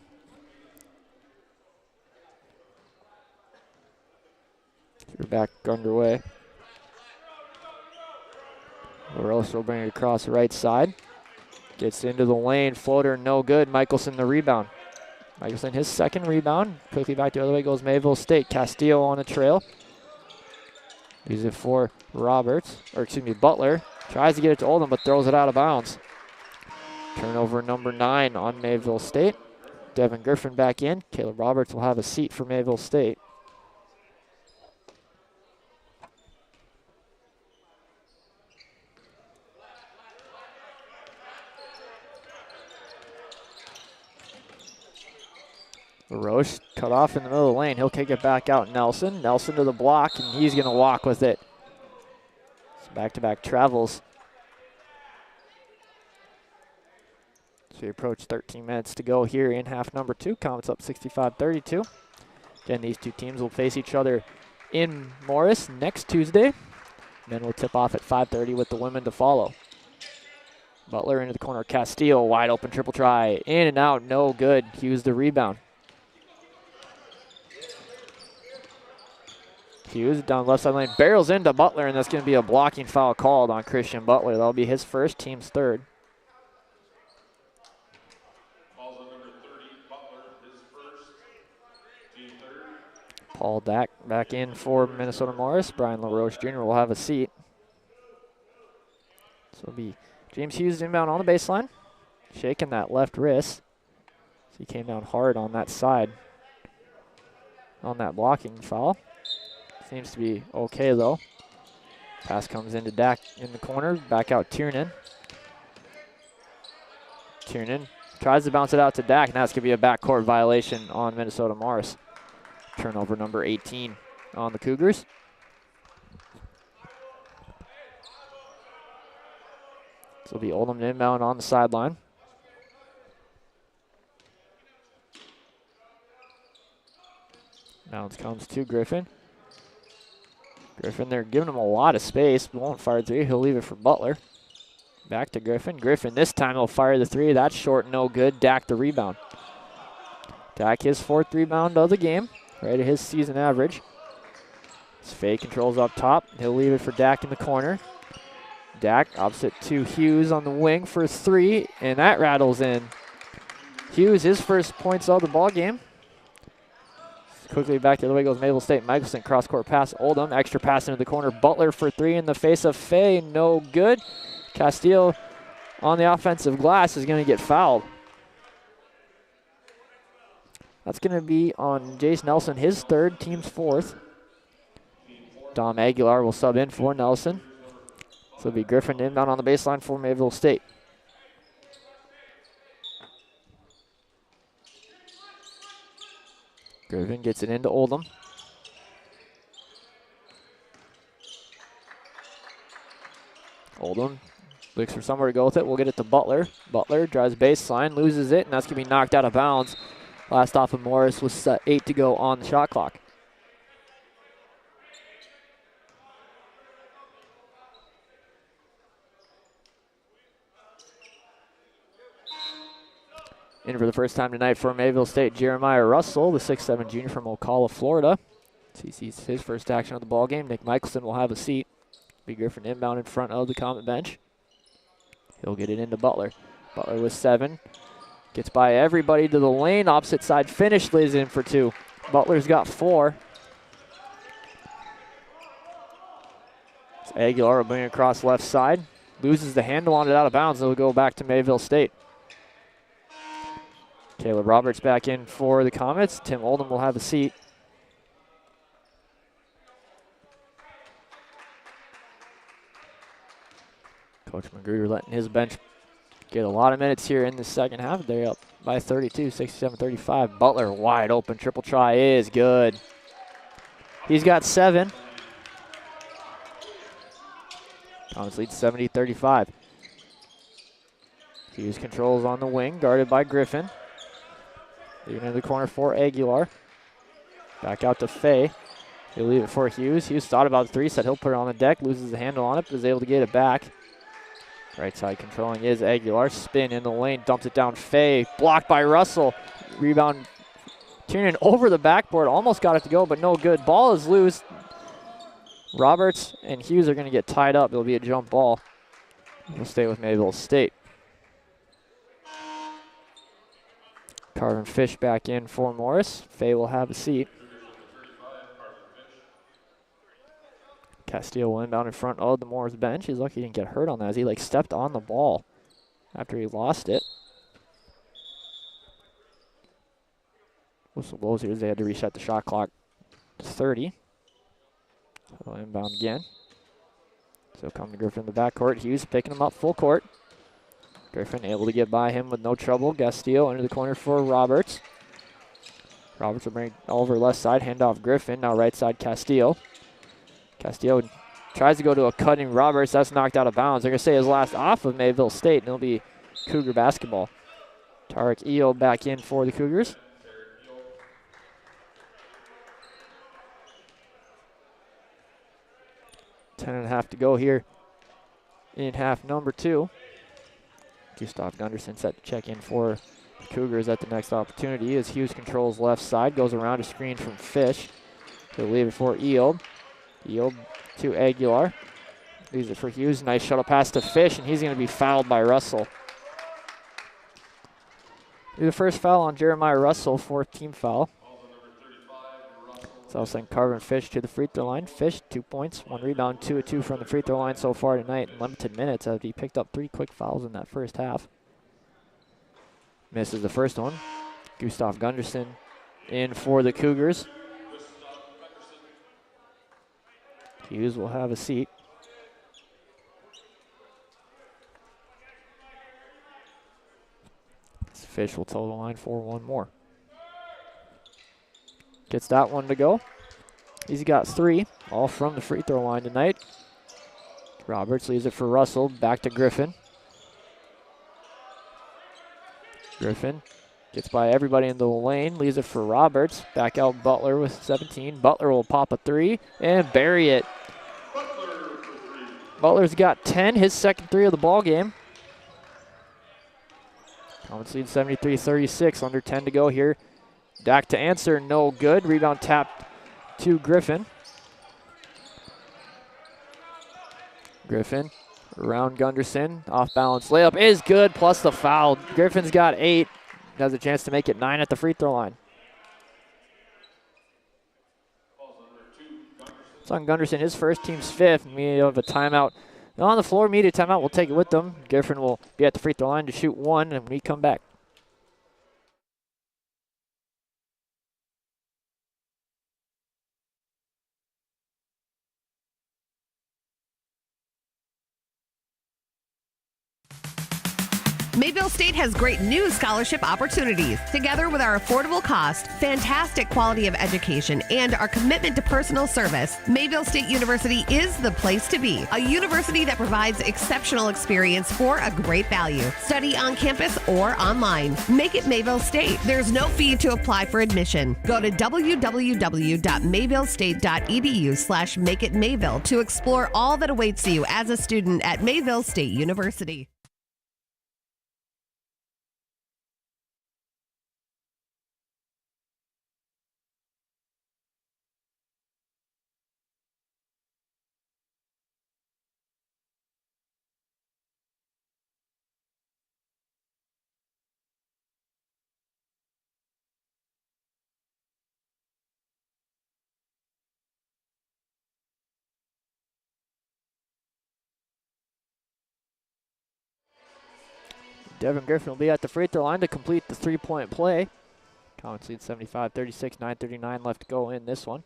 We're back underway. LaRoche will bring it across the right side. Gets into the lane. Floater, no good. Michelson the rebound. Michelson his second rebound. Quickly back the other way goes Mayville State. Castillo on the trail. Use it for Butler. Tries to get it to Oldham, but throws it out of bounds. Turnover number 9 on Mayville State. Devin Griffin back in. Caleb Roberts will have a seat for Mayville State. LaRoche cut off in the middle of the lane. He'll kick it back out. Nelson to the block, and he's going to walk with it. Back-to-back travels. So we approach 13 minutes to go here in half number 2. Comets up 65-32. Again, these two teams will face each other in Morris next Tuesday. Then we'll tip off at 5:30 with the women to follow. Butler into the corner. Castillo, wide open triple try. In and out, no good. Hughes the rebound. Hughes down left side lane, barrels into Butler, and that's going to be a blocking foul called on Christian Butler. That'll be his first, team's third. Paul Dack back in for Minnesota Morris. Brian LaRoche Jr. will have a seat. So it'll be James Hughes inbound on the baseline, shaking that left wrist. So he came down hard on that side on that blocking foul. Seems to be okay though. Pass comes into Dak in the corner. Back out Tiernan. Tiernan tries to bounce it out to Dak, and that's going to be a backcourt violation on Minnesota Morris. Turnover number 18 on the Cougars. So it'll be Oldham inbound on the sideline. Bounce comes to Griffin. Griffin, they're giving him a lot of space, but won't fire three. He'll leave it for Butler. Back to Griffin. Griffin, this time he'll fire the three. That's short, no good. Dak the rebound. Dak his 4th rebound of the game, right at his season average. Fay controls up top. He'll leave it for Dak in the corner. Dak opposite to Hughes on the wing for 3, and that rattles in. Hughes, his first points of the ball game. Quickly back the other way goes Mayville State. Michelson cross-court pass. Oldham, extra pass into the corner. Butler for 3 in the face of Fay. No good. Castillo on the offensive glass is going to get fouled. That's going to be on Jace Nelson, his 3rd, team's 4th. Dom Aguilar will sub in for Nelson. So it'll be Griffin inbound on the baseline for Mayville State. Griffin gets it into Oldham. Oldham looks for somewhere to go with it. We'll get it to Butler. Butler drives baseline, loses it, and that's going to be knocked out of bounds. Last off of Morris with 8 to go on the shot clock. In for the first time tonight for Mayville State, Jeremiah Russell, the 6'7 junior from Ocala, Florida. He sees his first action of the ball game. Nick Michelson will have a seat. B. Griffin inbound in front of the Comet bench. He'll get it into Butler. Butler with 7. Gets by everybody to the lane. Opposite side finish. Lays in for 2. Butler's got 4. Aguilar will bring it across left side. Loses the handle on it out of bounds. It'll go back to Mayville State. Caleb Roberts back in for the Comets. Tim Oldham will have a seat. Coach Magruder letting his bench get a lot of minutes here in the second half. They're up by 32, 67-35. Butler wide open. Triple try is good. He's got 7. Comets lead 70-35. Hughes controls on the wing, guarded by Griffin. Leaving in the corner for Aguilar. Back out to Fay. He'll leave it for Hughes. Hughes thought about the 3, said he'll put it on the deck, loses the handle on it, but is able to get it back. Right side controlling is Aguilar. Spin in the lane, dumps it down Fay. Blocked by Russell. Rebound Tiernan over the backboard. Almost got it to go, but no good. Ball is loose. Roberts and Hughes are going to get tied up. It'll be a jump ball. We'll stay with Mayville State. Carvin Fish back in for Morris. Fay will have a seat. Castillo will inbound in front of the Morris bench. He's lucky he didn't get hurt on that as he stepped on the ball after he lost it. Whistle blows here as they had to reset the shot clock to 30. So inbound again. So come to Griffin in the backcourt. Hughes picking him up full court. Griffin able to get by him with no trouble. Castillo into the corner for Roberts. Roberts will bring it over left side. Hand off Griffin. Now right side Castillo. Castillo tries to go to a cutting Roberts. That's knocked out of bounds. They're going to say his last off of Mayville State, and it'll be Cougar basketball. Tarek Eo back in for the Cougars. Ten and a half to go here in half number 2. Gustav Gunderson set to check in for the Cougars at the next opportunity as Hughes controls left side, goes around a screen from Fish. He'll leave it for Eob. Eob to Aguilar. Leaves it for Hughes. Nice shuttle pass to Fish, and he's going to be fouled by Russell. The first foul on Jeremiah Russell, 4th team foul. So I'll send Carvin Fish to the free throw line. Fish, 2 points, 1 rebound, 2 of 2 from the free throw line so far tonight in limited minutes as he picked up 3 quick fouls in that first half. Misses the first one. Gustav Gunderson in for the Cougars. Hughes will have a seat. Fish will toe the line for 1 more. Gets that one to go. He's got 3, all from the free throw line tonight. Roberts leaves it for Russell, back to Griffin. Griffin gets by everybody in the lane, leaves it for Roberts. Back out Butler with 17. Butler will pop a 3 and bury it. Butler's got 10, his second 3 of the ball game. Comets lead 73-36, under 10 to go here. Dak to answer, no good. Rebound tapped to Griffin. Griffin around Gunderson. Off balance layup is good, plus the foul. Griffin's got 8. Has a chance to make it 9 at the free throw line. It's on Gunderson, his first, team's 5th. And we have a timeout on the floor. Media timeout. We'll take it with them. Griffin will be at the free throw line to shoot 1, and we come back. Mayville State has great new scholarship opportunities. Together with our affordable cost, fantastic quality of education, and our commitment to personal service, Mayville State University is the place to be. A university that provides exceptional experience for a great value. Study on campus or online. Make it Mayville State. There's no fee to apply for admission. Go to www.mayvillestate.edu/makeitmayville to explore all that awaits you as a student at Mayville State University. Devin Griffin will be at the free throw line to complete the three-point play. Comets lead 75-36, 9:39 left to go in this one.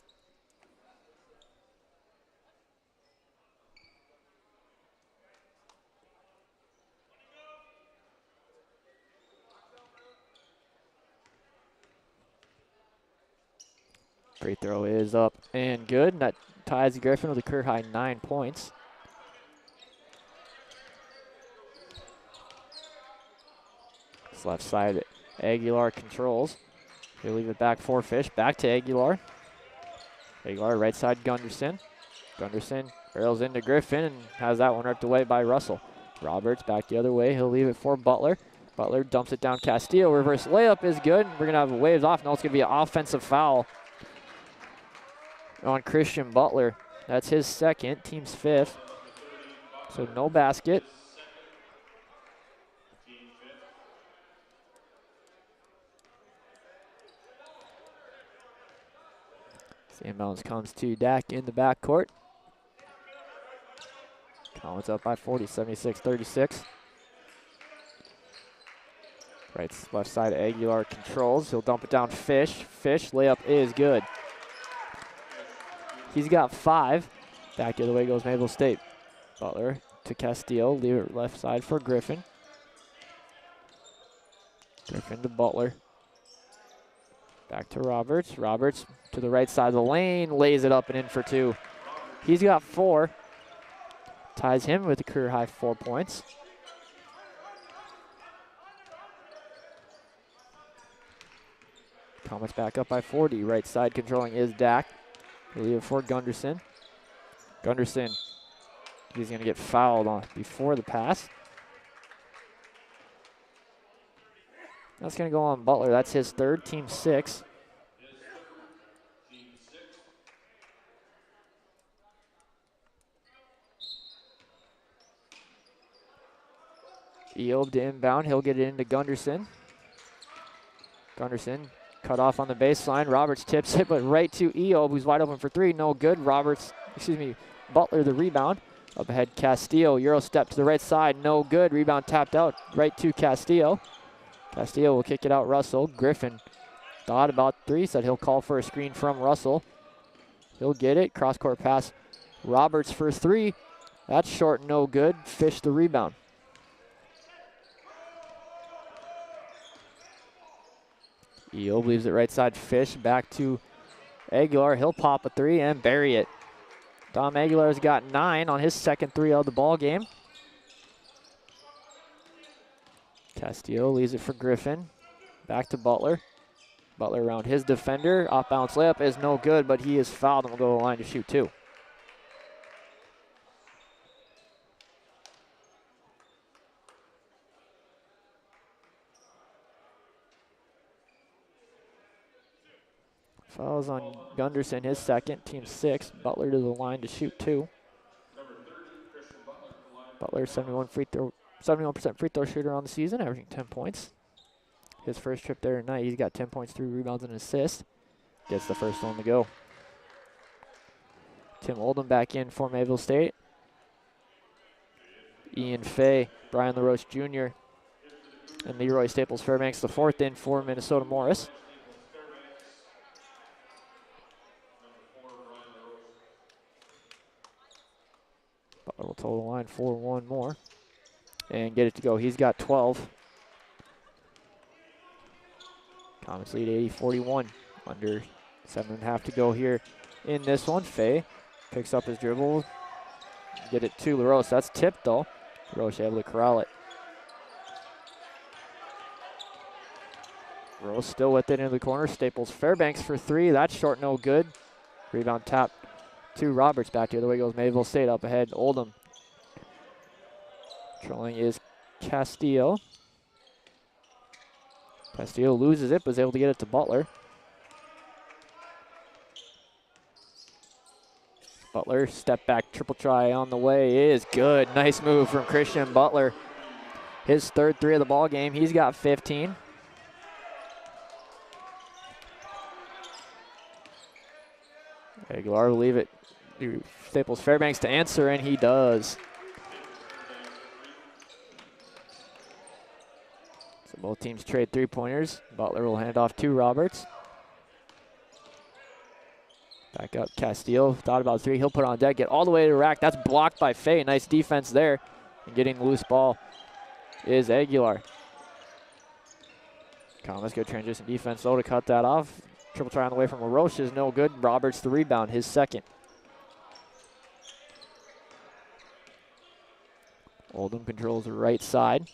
Free throw is up and good, and that ties Griffin with a career-high 9 points. This left side, Aguilar controls. He'll leave it back for Fish. Back to Aguilar. Aguilar, right side, Gunderson. Gunderson barrels into Griffin and has that one ripped away by Russell. Roberts back the other way. He'll leave it for Butler. Butler dumps it down Castillo. Reverse layup is good. We're going to have waves off. No, it's going to be an offensive foul on Christian Butler. That's his second, team's 5th. So no basket. The inbounds comes to Dak in the backcourt. Collins up by 40, 76-36. Left side, Aguilar controls. He'll dump it down Fish. Fish, layup is good. He's got 5. Back the other way goes Mayville State. Butler to Castillo. Leave it left side for Griffin. Griffin to Butler. Back to Roberts. Roberts to the right side of the lane. Lays it up and in for 2. He's got 4. Ties him with a career high 4 points. Comets back up by 40. Right side controlling is Dak. He'll leave it for Gunderson. Gunderson, he's going to get fouled on before the pass. That's going to go on Butler. That's his 3rd, team 6. Eob to inbound. He'll get it into Gunderson. Gunderson cut off on the baseline. Roberts tips it, but right to Eob, who's wide open for 3. No good. Butler the rebound. Up ahead, Castillo. Euro step to the right side. No good. Rebound tapped out. Right to Castillo. Castillo will kick it out. Russell. Griffin thought about 3. Said he'll call for a screen from Russell. He'll get it. Cross-court pass. Roberts for 3. That's short. No good. Fish the rebound. Eob leaves it right side. Fish back to Aguilar. He'll pop a 3 and bury it. Dom Aguilar's got 9 on his second 3 of the ball game. Castillo leaves it for Griffin. Back to Butler. Butler around his defender. Off bounce layup is no good, but he is fouled and will go to the line to shoot 2. Fouls on Gunderson, his second, team 6. Butler to the line to shoot 2. Butler, 71% free throw shooter on the season, averaging 10 points. His first trip there tonight, he's got 10 points, 3 rebounds, and an assist. Gets the first one to go. Tim Oldham back in for Mayville State. Ian Fay, Brian LaRoche Jr., and Leroy Staples Fairbanks, the 4th in for Minnesota Morris. Butler will toe the line for 1 more and get it to go. He's got 12. Comets lead 80-41. Under 7.5 to go here in this one. Fay picks up his dribble. Get it to LaRoche. That's tipped though. LaRoche able to corral it. LaRoche still with it into the corner. Staples Fairbanks for 3. That's short, no good. Rebound tap to Roberts. Back the other way goes Mayville State. Up ahead, Oldham. Trolling is Castillo. Castillo loses it, but is able to get it to Butler. Butler, step back, triple try on the way is good. Nice move from Christian Butler. His 3rd 3 of the ball game. He's got 15. Aguilar will leave it. Staples Fairbanks to answer, and he does. So both teams trade three-pointers. Butler will hand off to Roberts. Back up, Castillo, thought about three. He'll put it on deck, get all the way to the rack. That's blocked by Faye. Nice defense there. And getting the loose ball is Aguilar. Comets good transition defense though to cut that off. Triple try on the way from LaRoche is no good. Roberts the rebound, his second. Oldham controls the right side.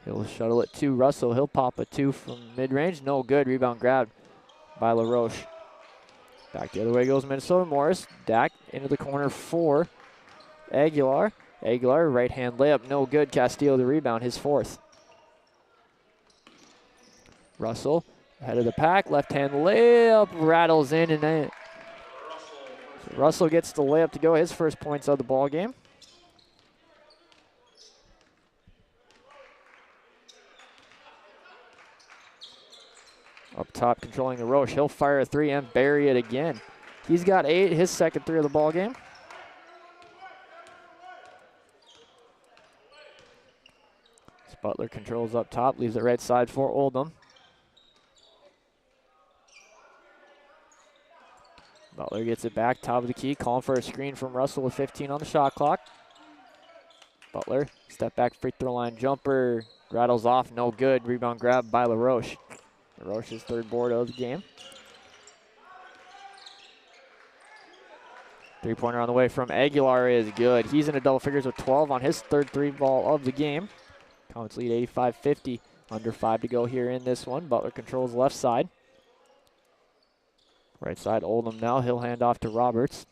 He'll shuttle it to Russell. He'll pop a two from mid-range. No good. Rebound grabbed by LaRoche. Back the other way goes Minnesota Morris. Dak into the corner for Aguilar. Aguilar, right-hand layup. No good. Castillo the rebound, his fourth. Russell, head of the pack. Left-hand layup. Rattles in and then so Russell gets the layup to go. His first points of the ball game. Up top, controlling the Roche. He'll fire a three and bury it again. He's got 8, his second three of the ball game. Butler controls up top, leaves it right side for Oldham. Butler gets it back, top of the key, calling for a screen from Russell with 15 on the shot clock. Butler, step back free throw line jumper, rattles off, no good. Rebound grab by LaRoche. LaRoche's third board of the game. Three-pointer on the way from Aguilar is good. He's in a double figures with 12 on his third three ball of the game. Comets lead 85-50. Under 5 to go here in this one. Butler controls left side. Right side, Oldham now. He'll hand off to Roberts.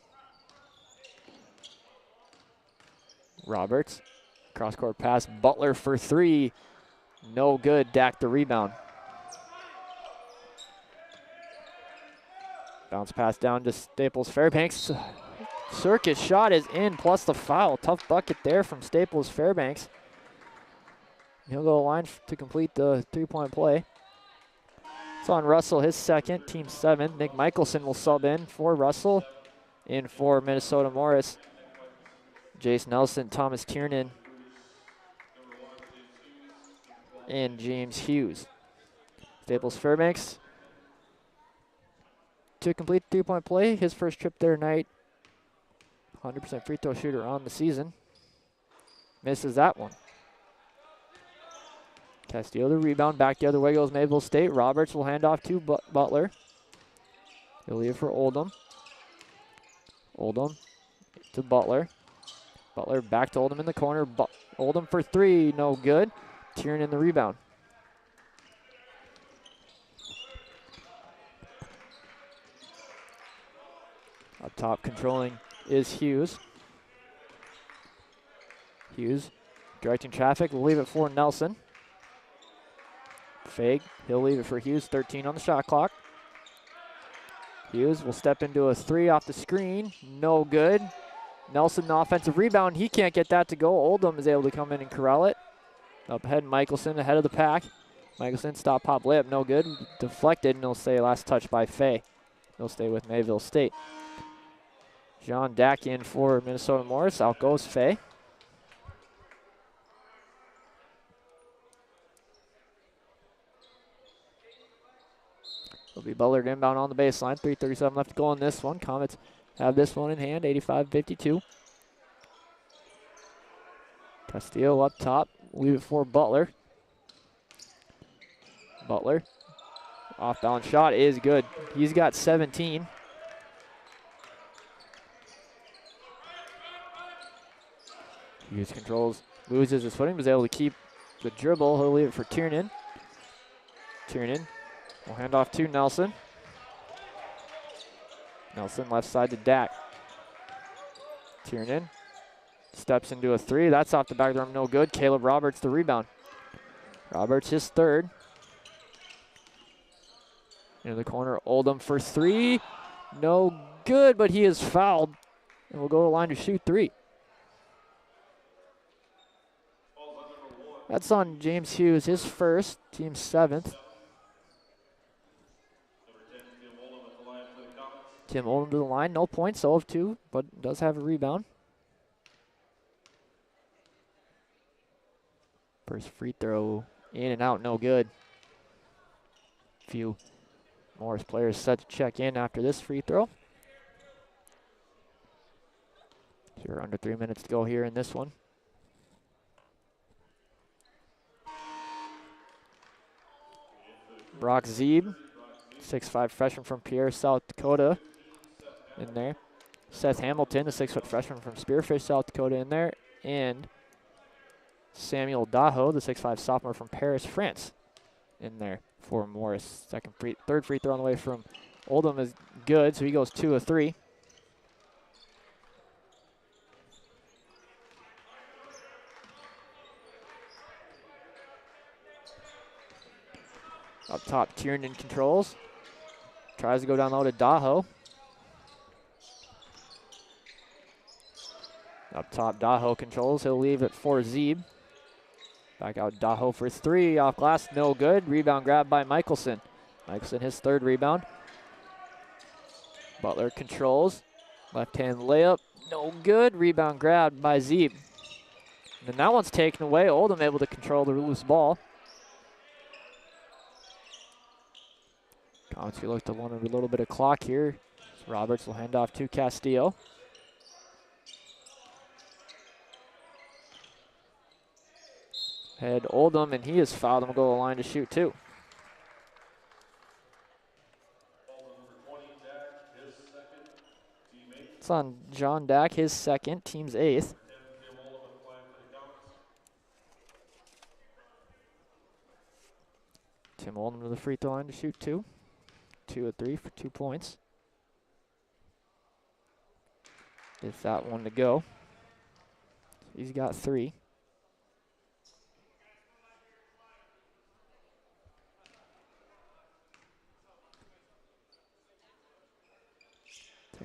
Roberts, cross-court pass. Butler for three. No good. Dak the rebound. Bounce pass down to Staples Fairbanks. Circus shot is in, plus the foul. Tough bucket there from Staples Fairbanks. He'll go to the line to complete the three-point play. It's on Russell, his second, team 7. Nick Michelson will sub in for Russell. In for Minnesota Morris, Jace Nelson, Thomas Tiernan, and James Hughes. Staples Fairbanks to complete the three-point play. His first trip there tonight. 100% free throw shooter on the season. Misses that one. Castillo the rebound. Back the other way goes Mayville State. Roberts will hand off to Butler. He'll leave it for Oldham. Oldham to Butler. Butler back to Oldham in the corner. Oldham for three. No good. Tiernan the rebound. Up top controlling is Hughes. Hughes directing traffic. Will leave it for Nelson. Fake. He'll leave it for Hughes. 13 on the shot clock. Hughes will step into a three off the screen. No good. Nelson, the offensive rebound. He can't get that to go. Oldham is able to come in and corral it. Up ahead, Michelson ahead of the pack. Michelson, stop, pop, layup. No good. Deflected, and he'll stay last touch by Fay. He'll stay with Mayville State. John Dak in for Minnesota Morris. Out goes Fay. It'll be Butler inbound on the baseline. 3:37 left to go on this one. Comets have this one in hand, 85-52. Castillo up top. Leave it for Butler. Butler. Off-balance shot is good. He's got 17. Hughes controls, loses his footing, was able to keep the dribble. He'll leave it for Tiernan. Tiernan will hand off to Nelson. Nelson left side to Dak. Tiernan steps into a three. That's off the back of the rim, no good. Caleb Roberts the rebound. Roberts his third. In the corner, Oldham for three. No good, but he is fouled and will go to the line to shoot three. That's on James Hughes, his first, team 7th. Tim Oldham to the line, no points, 0 of 2, but does have a rebound. First free throw in and out, no good. Few Morris players set to check in after this free throw. So we're under 3 minutes to go here in this one. Brock Zeeb, 6'5" freshman from Pierre, South Dakota, in there. Seth Hamilton, the 6-foot freshman from Spearfish, South Dakota, in there. And Samuel Daho, the 6'5" sophomore from Paris, France, in there for Morris. Third free throw on the way from Oldham is good, so he goes 2 of 3. Up top, Tiernan controls. Tries to go down low to Daho. Up top, Daho controls. He'll leave it for Zeeb. Back out Daho for 3. Off glass, no good. Rebound grab by Michelson. Michelson, his 3rd rebound. Butler controls. Left-hand layup, no good. Rebound grabbed by Zeeb. And then that one's taken away. Oldham able to control the loose ball. Comets, we look to want a little bit of clock here. Roberts will hand off to Castillo. Head Oldham, and he is fouled and will go to the line to shoot 2. It's on John Dack, his 2nd, team's 8th. Tim Oldham to the free throw line to shoot 2. 2 of 3 for 2 points. Gets that one to go. He's got 3.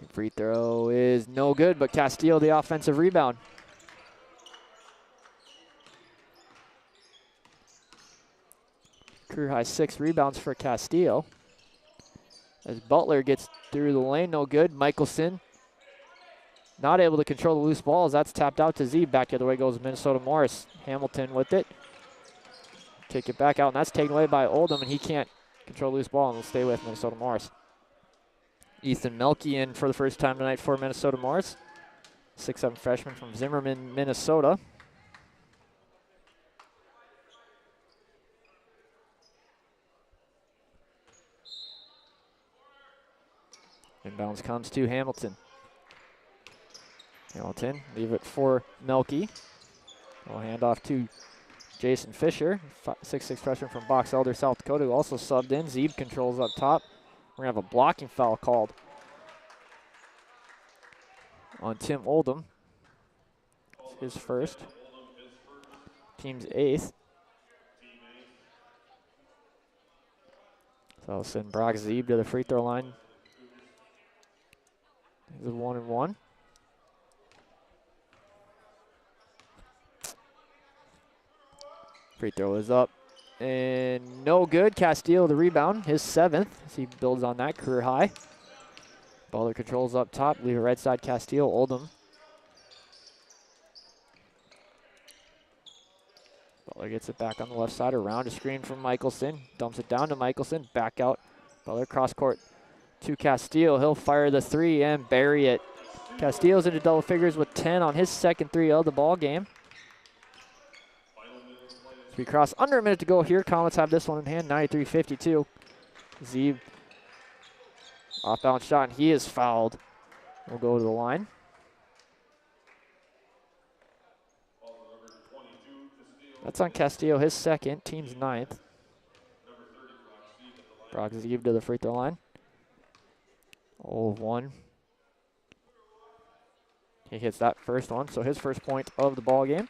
Free throw is no good, but Castillo the offensive rebound. Career high 6 rebounds for Castillo. As Butler gets through the lane, no good. Michelson not able to control the loose ball as that's tapped out to Zeeb. Back the other way goes Minnesota Morris. Hamilton with it. Kick it back out, and that's taken away by Oldham, and he can't control the loose ball, and will stay with Minnesota Morris. Ethan Melke in for the first time tonight for Minnesota Morris. 6'7" freshman from Zimmerman, Minnesota. Inbounds comes to Hamilton. Hamilton, leave it for Melke. We'll hand off to Jason Fisher, 6'6" freshman from Box Elder, South Dakota, who also subbed in. Zeeb controls up top. We're going to have a blocking foul called on Tim Oldham. It's his first. Team's 8th. So I'll send Brock Zeeb to the free throw line. He's a 1-and-1. Free throw is up. And no good. Castillo the rebound, his 7th. As he builds on that career high. Butler controls up top. Leave it right side. Castillo, Oldham. Butler gets it back on the left side. Around a screen from Michelson. Dumps it down to Michelson. Back out. Butler cross court to Castillo. He'll fire the 3 and bury it. Castillo's into double figures with 10 on his 2nd 3 of the ball game. We cross under a minute to go here. Comets have this one in hand, 93-52. Zeeb off balance shot, and he is fouled. We'll go to the line. That's on Castillo, his 2nd, team's 9th. Brock Zeeb to the free throw line. 0-1. He hits that first one, so his first point of the ball game.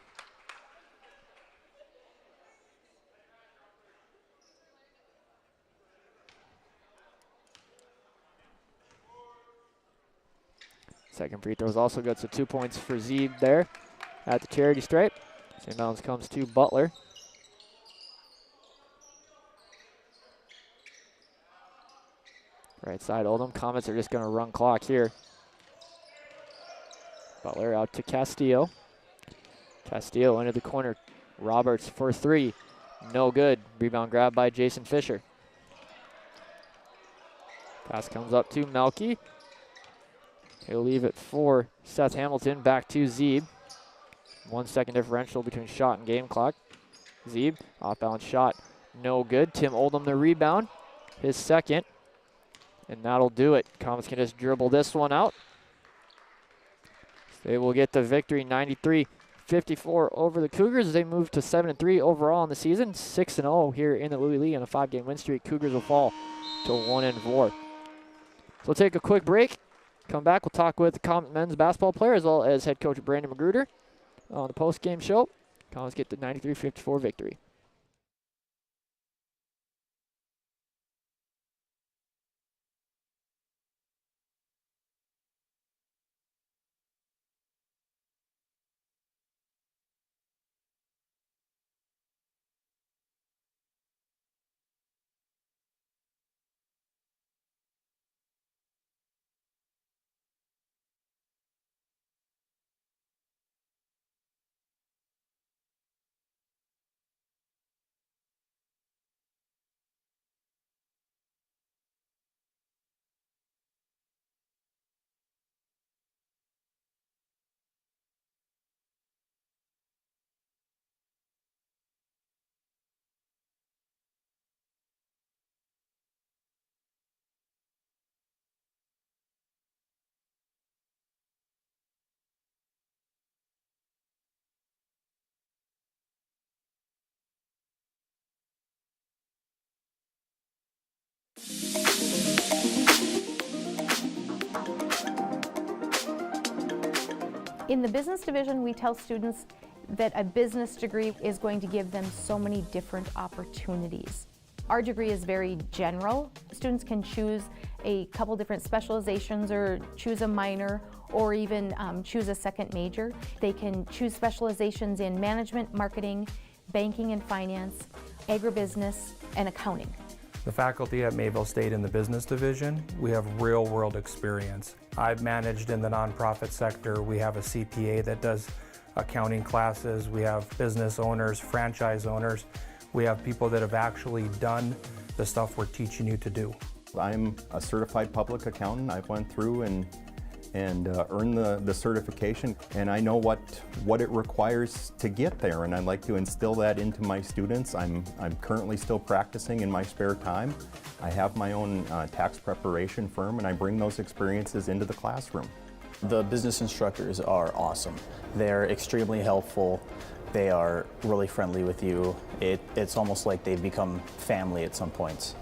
Second free throw is also good, so 2 points for Zeeb there at the charity stripe. Same bounce comes to Butler. Right side Oldham. Comets are just going to run clock here. Butler out to Castillo. Castillo into the corner Roberts for three. No good. Rebound grab by Jason Fisher. Pass comes up to Melky. He'll leave it for Seth Hamilton. Back to Zeeb. 1 second differential between shot and game clock. Zeeb, off-balance shot, no good. Tim Oldham the rebound, his second, and that'll do it. Comets can just dribble this one out. They will get the victory, 93-54 over the Cougars as they move to 7-3 overall in the season. 6-0 here in the Lewy Lee on a 5-game win streak. Cougars will fall to 1-4. So we'll take a quick break. Come back, we'll talk with the Comet men's basketball player as well as head coach Brandon Magruder on the post-game show. Comets get the 93-54 victory. In the business division, we tell students that a business degree is going to give them so many different opportunities. Our degree is very general. Students can choose a couple different specializations or choose a minor or even choose a second major. They can choose specializations in management, marketing, banking and finance, agribusiness, and accounting. The faculty at Mayville State in the business division, we have real-world experience. I've managed in the nonprofit sector. We have a CPA that does accounting classes. We have business owners, franchise owners. We have people that have actually done the stuff we're teaching you to do. I'm a certified public accountant. I went through and earned the certification, and I know what it requires to get there, and I'd like to instill that into my students. I'm currently still practicing in my spare time. I have my own tax preparation firm, and I bring those experiences into the classroom. The business instructors are awesome. They're extremely helpful. They are really friendly with you. It's almost like they've become family at some points.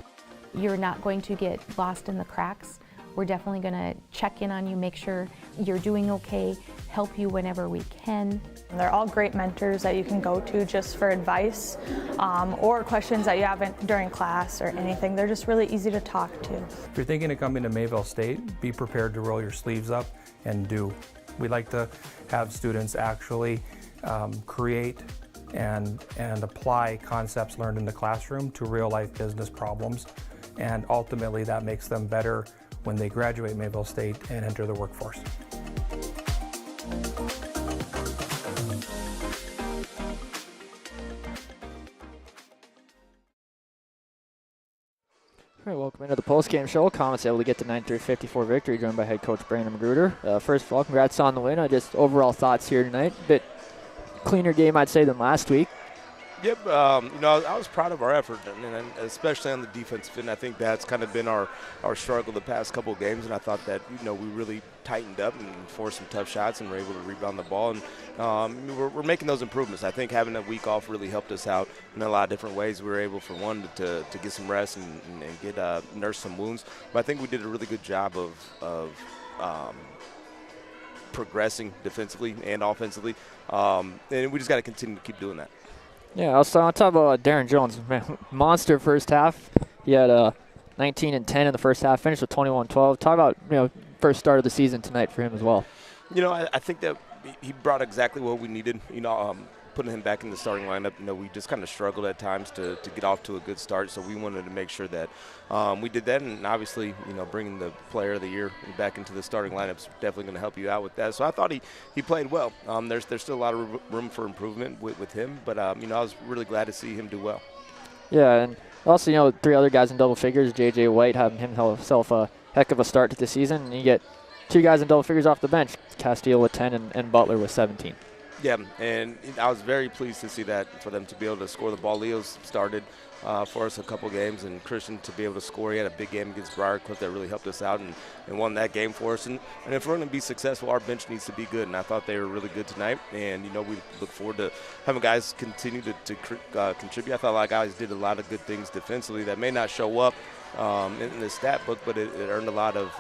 You're not going to get lost in the cracks. We're definitely going to check in on you, make sure you're doing okay, help you whenever we can. They're all great mentors that you can go to just for advice or questions that you haven't during class or anything. They're just really easy to talk to. If you're thinking of coming to Mayville State, be prepared to roll your sleeves up and do. We like to have students actually create and apply concepts learned in the classroom to real-life business problems, and ultimately that makes them better when they graduate Mayville State and enter the workforce. All right, welcome into the post-game show. Comets able to get the 93-54 victory, joined by head coach Brandon Magruder. First of all, congrats on the win. Just overall thoughts here tonight. A bit cleaner game, I'd say, than last week. Yep, I was proud of our effort, and especially on the defensive end. I think that's kind of been our struggle the past couple of games, and I thought that we really tightened up and forced some tough shots and were able to rebound the ball. And we're making those improvements. I think having that week off really helped us out in a lot of different ways. We were able, for one, to get some rest and get nurse some wounds. But I think we did a really good job of progressing defensively and offensively, and we just got to continue to keep doing that. Yeah, I'll talk about Darren Jones. Man, monster first half. He had 19 and 10 in the first half, finished with 21-12. Talk about first start of the season tonight for him as well. I think that he brought exactly what we needed. putting him back in the starting lineup, we just kind of struggled at times to get off to a good start. So we wanted to make sure that we did that. And obviously, bringing the player of the year back into the starting lineup is definitely going to help you out with that. So I thought he played well. There's still a lot of room for improvement with him. But, I was really glad to see him do well. Yeah, and also, 3 other guys in double figures. J.J. White having himself a heck of a start to the season. And you get 2 guys in double figures off the bench, Castillo with 10 and Butler with 17. Yeah, and I was very pleased to see that, for them to be able to score the ball. Leo's started for us a couple games, and Christian to be able to score. He had a big game against Briarcliff that really helped us out and won that game for us. And if we're going to be successful, our bench needs to be good, and I thought they were really good tonight. And, we look forward to having guys continue to contribute. I thought a lot of guys did a lot of good things defensively that may not show up in the stat book, but it earned a lot of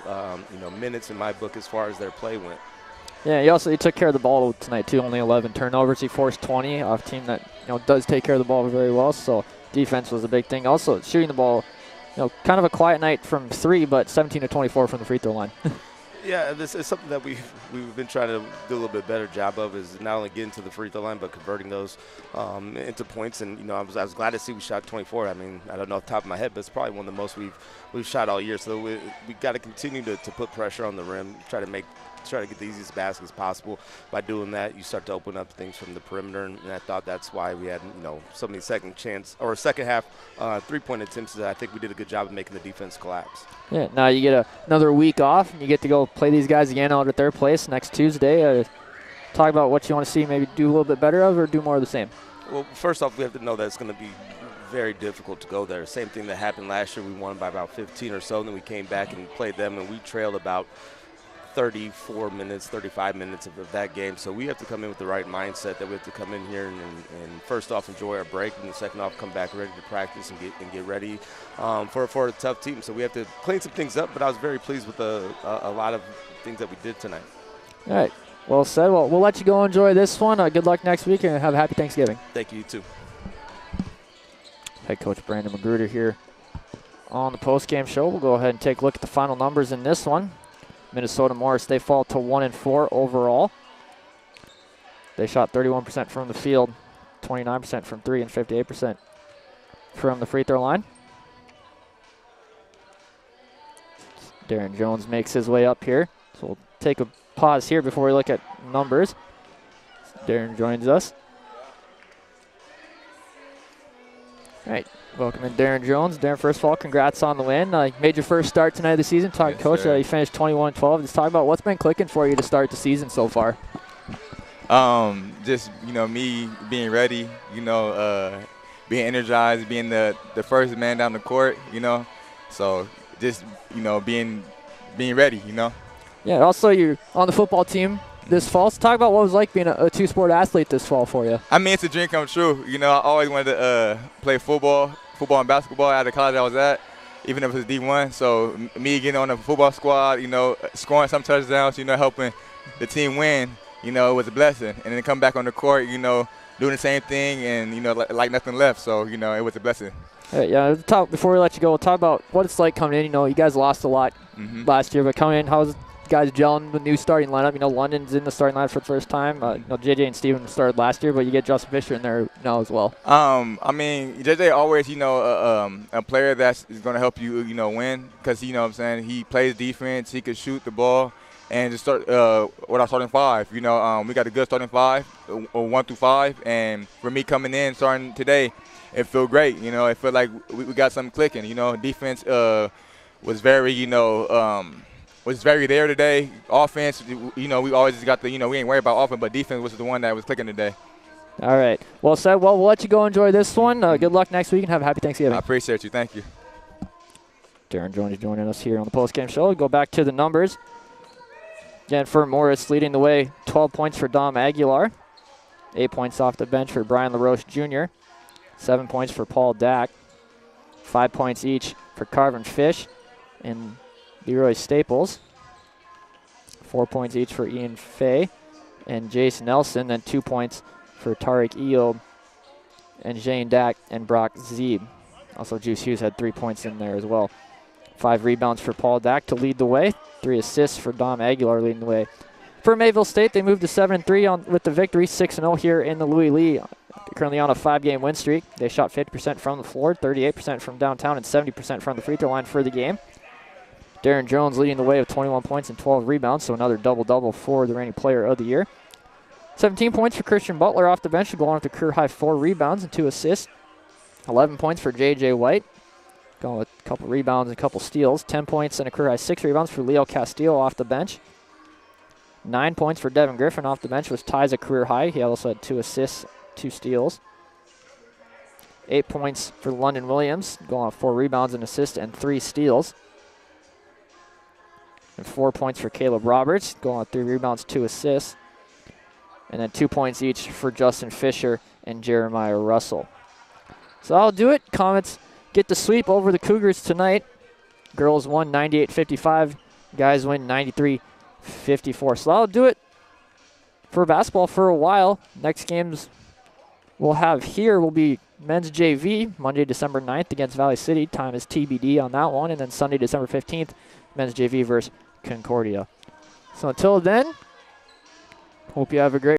minutes in my book as far as their play went. Yeah, he took care of the ball tonight too. Only 11 turnovers. He forced 20 off a team that does take care of the ball very well. So defense was a big thing. Also shooting the ball, kind of a quiet night from 3, but 17 to 24 from the free throw line. Yeah, this is something that we've been trying to do a little bit better job of, is not only getting to the free throw line but converting those into points. And I was glad to see we shot 24. I mean, I don't know off the top of my head, but it's probably one of the most we've shot all year. So we got to continue to put pressure on the rim, try to get the easiest baskets possible. By doing that, you start to open up things from the perimeter, and I thought that's why we had so many second half 3-point attempts that I think we did a good job of making the defense collapse. Yeah, now you get another week off, and you get to go play these guys again out at their place next Tuesday. Talk about what you want to see maybe do a little bit better of, or do more of the same. Well, first off, we have to know that it's going to be very difficult to go there. Same thing that happened last year. We won by about 15 or so, and then we came back and played them, and we trailed about 34 minutes, 35 minutes of that game. So we have to come in with the right mindset, that we have to come in here and first off enjoy our break, and the second off come back ready to practice and get ready for a tough team. So we have to clean some things up, but I was very pleased with a lot of things that we did tonight. All right. Well said. Well, we'll let you go enjoy this one. Good luck next week, and have a happy Thanksgiving. Thank you, too. Head coach Brandon Magruder here on the postgame show. We'll go ahead and take a look at the final numbers in this one. Minnesota Morris, they fall to 1-4 overall. They shot 31% from the field, 29% from 3, and 58% from the free throw line. Darren Jones makes his way up here. So we'll take a pause here before we look at numbers. Darren joins us. All right, welcome in Darren Jones. Darren, first of all, congrats on the win. You made your first start tonight of the season. Talking coach, you finished 21-12. Just talk about what's been clicking for you to start the season so far. Just me being ready, being energized, being the first man down the court, So just being ready, Yeah. Also, you're on the football team this fall. So talk about what it was like being a two-sport athlete this fall for you. I mean, it's a dream come true. I always wanted to play football and basketball out of college I was at, even if it was D1. So me getting on the football squad, scoring some touchdowns, helping the team win, it was a blessing. And then come back on the court, doing the same thing and, like nothing left. So, it was a blessing. Before we let you go, we'll talk about what it's like coming in. You guys lost a lot last year, but coming in, how's guys gelling the new starting lineup? London's in the starting lineup for the first time. JJ and Steven started last year, but you get Justin Fisher in there now as well. JJ always, a player that's going to help you, win, because, he plays defense, he can shoot the ball, and just start with our starting 5. We got a good starting 5, 1 through 5, and for me coming in, starting today, it felt great. It felt like we got something clicking. Defense was very, was very there today. Offense, we always just got we ain't worried about offense, but defense was the one that was clicking today. All right. Well said. Well, we'll let you go enjoy this one. Good luck next week, and have a happy Thanksgiving. I appreciate you. Thank you. Darren Jones joining us here on the postgame show. We'll go back to the numbers. Again, for Morris leading the way, 12 points for Dom Aguilar, 8 points off the bench for Brian LaRoche Jr., 7 points for Paul Dack, 5 points each for Carvin Fish and Leroy Staples, 4 points each for Ian Fay and Jason Nelson, and 2 points for Tariq Eob and Jane Dack and Brock Zeeb. Also, Juice Hughes had 3 points in there as well. 5 rebounds for Paul Dack to lead the way, 3 assists for Dom Aguilar leading the way. For Mayville State, they moved to 7-3 with the victory, 6-0 here in the Lewy Lee. Currently on a 5-game win streak. They shot 50% from the floor, 38% from downtown, and 70% from the free throw line for the game. Darren Jones leading the way with 21 points and 12 rebounds, so another double-double for the reigning player of the year. 17 points for Christian Butler off the bench, going with a career-high 4 rebounds and 2 assists. 11 points for J.J. White, going with a couple rebounds and a couple steals. 10 points and a career-high 6 rebounds for Leo Castillo off the bench. 9 points for Devin Griffin off the bench, which ties a career-high. He also had 2 assists, 2 steals. 8 points for London Williams, going with 4 rebounds and assists and 3 steals. And 4 points for Caleb Roberts, going with 3 rebounds, 2 assists. And then 2 points each for Justin Fisher and Jeremiah Russell. So that'll do it. Comets get the sweep over the Cougars tonight. Girls won 98-55. Guys win 93-54. So that'll do it for basketball for a while. Next games we'll have here will be men's JV, Monday, December 9th against Valley City. Time is TBD on that one. And then Sunday, December 15th, men's JV versus Concordia. So until then, hope you have a great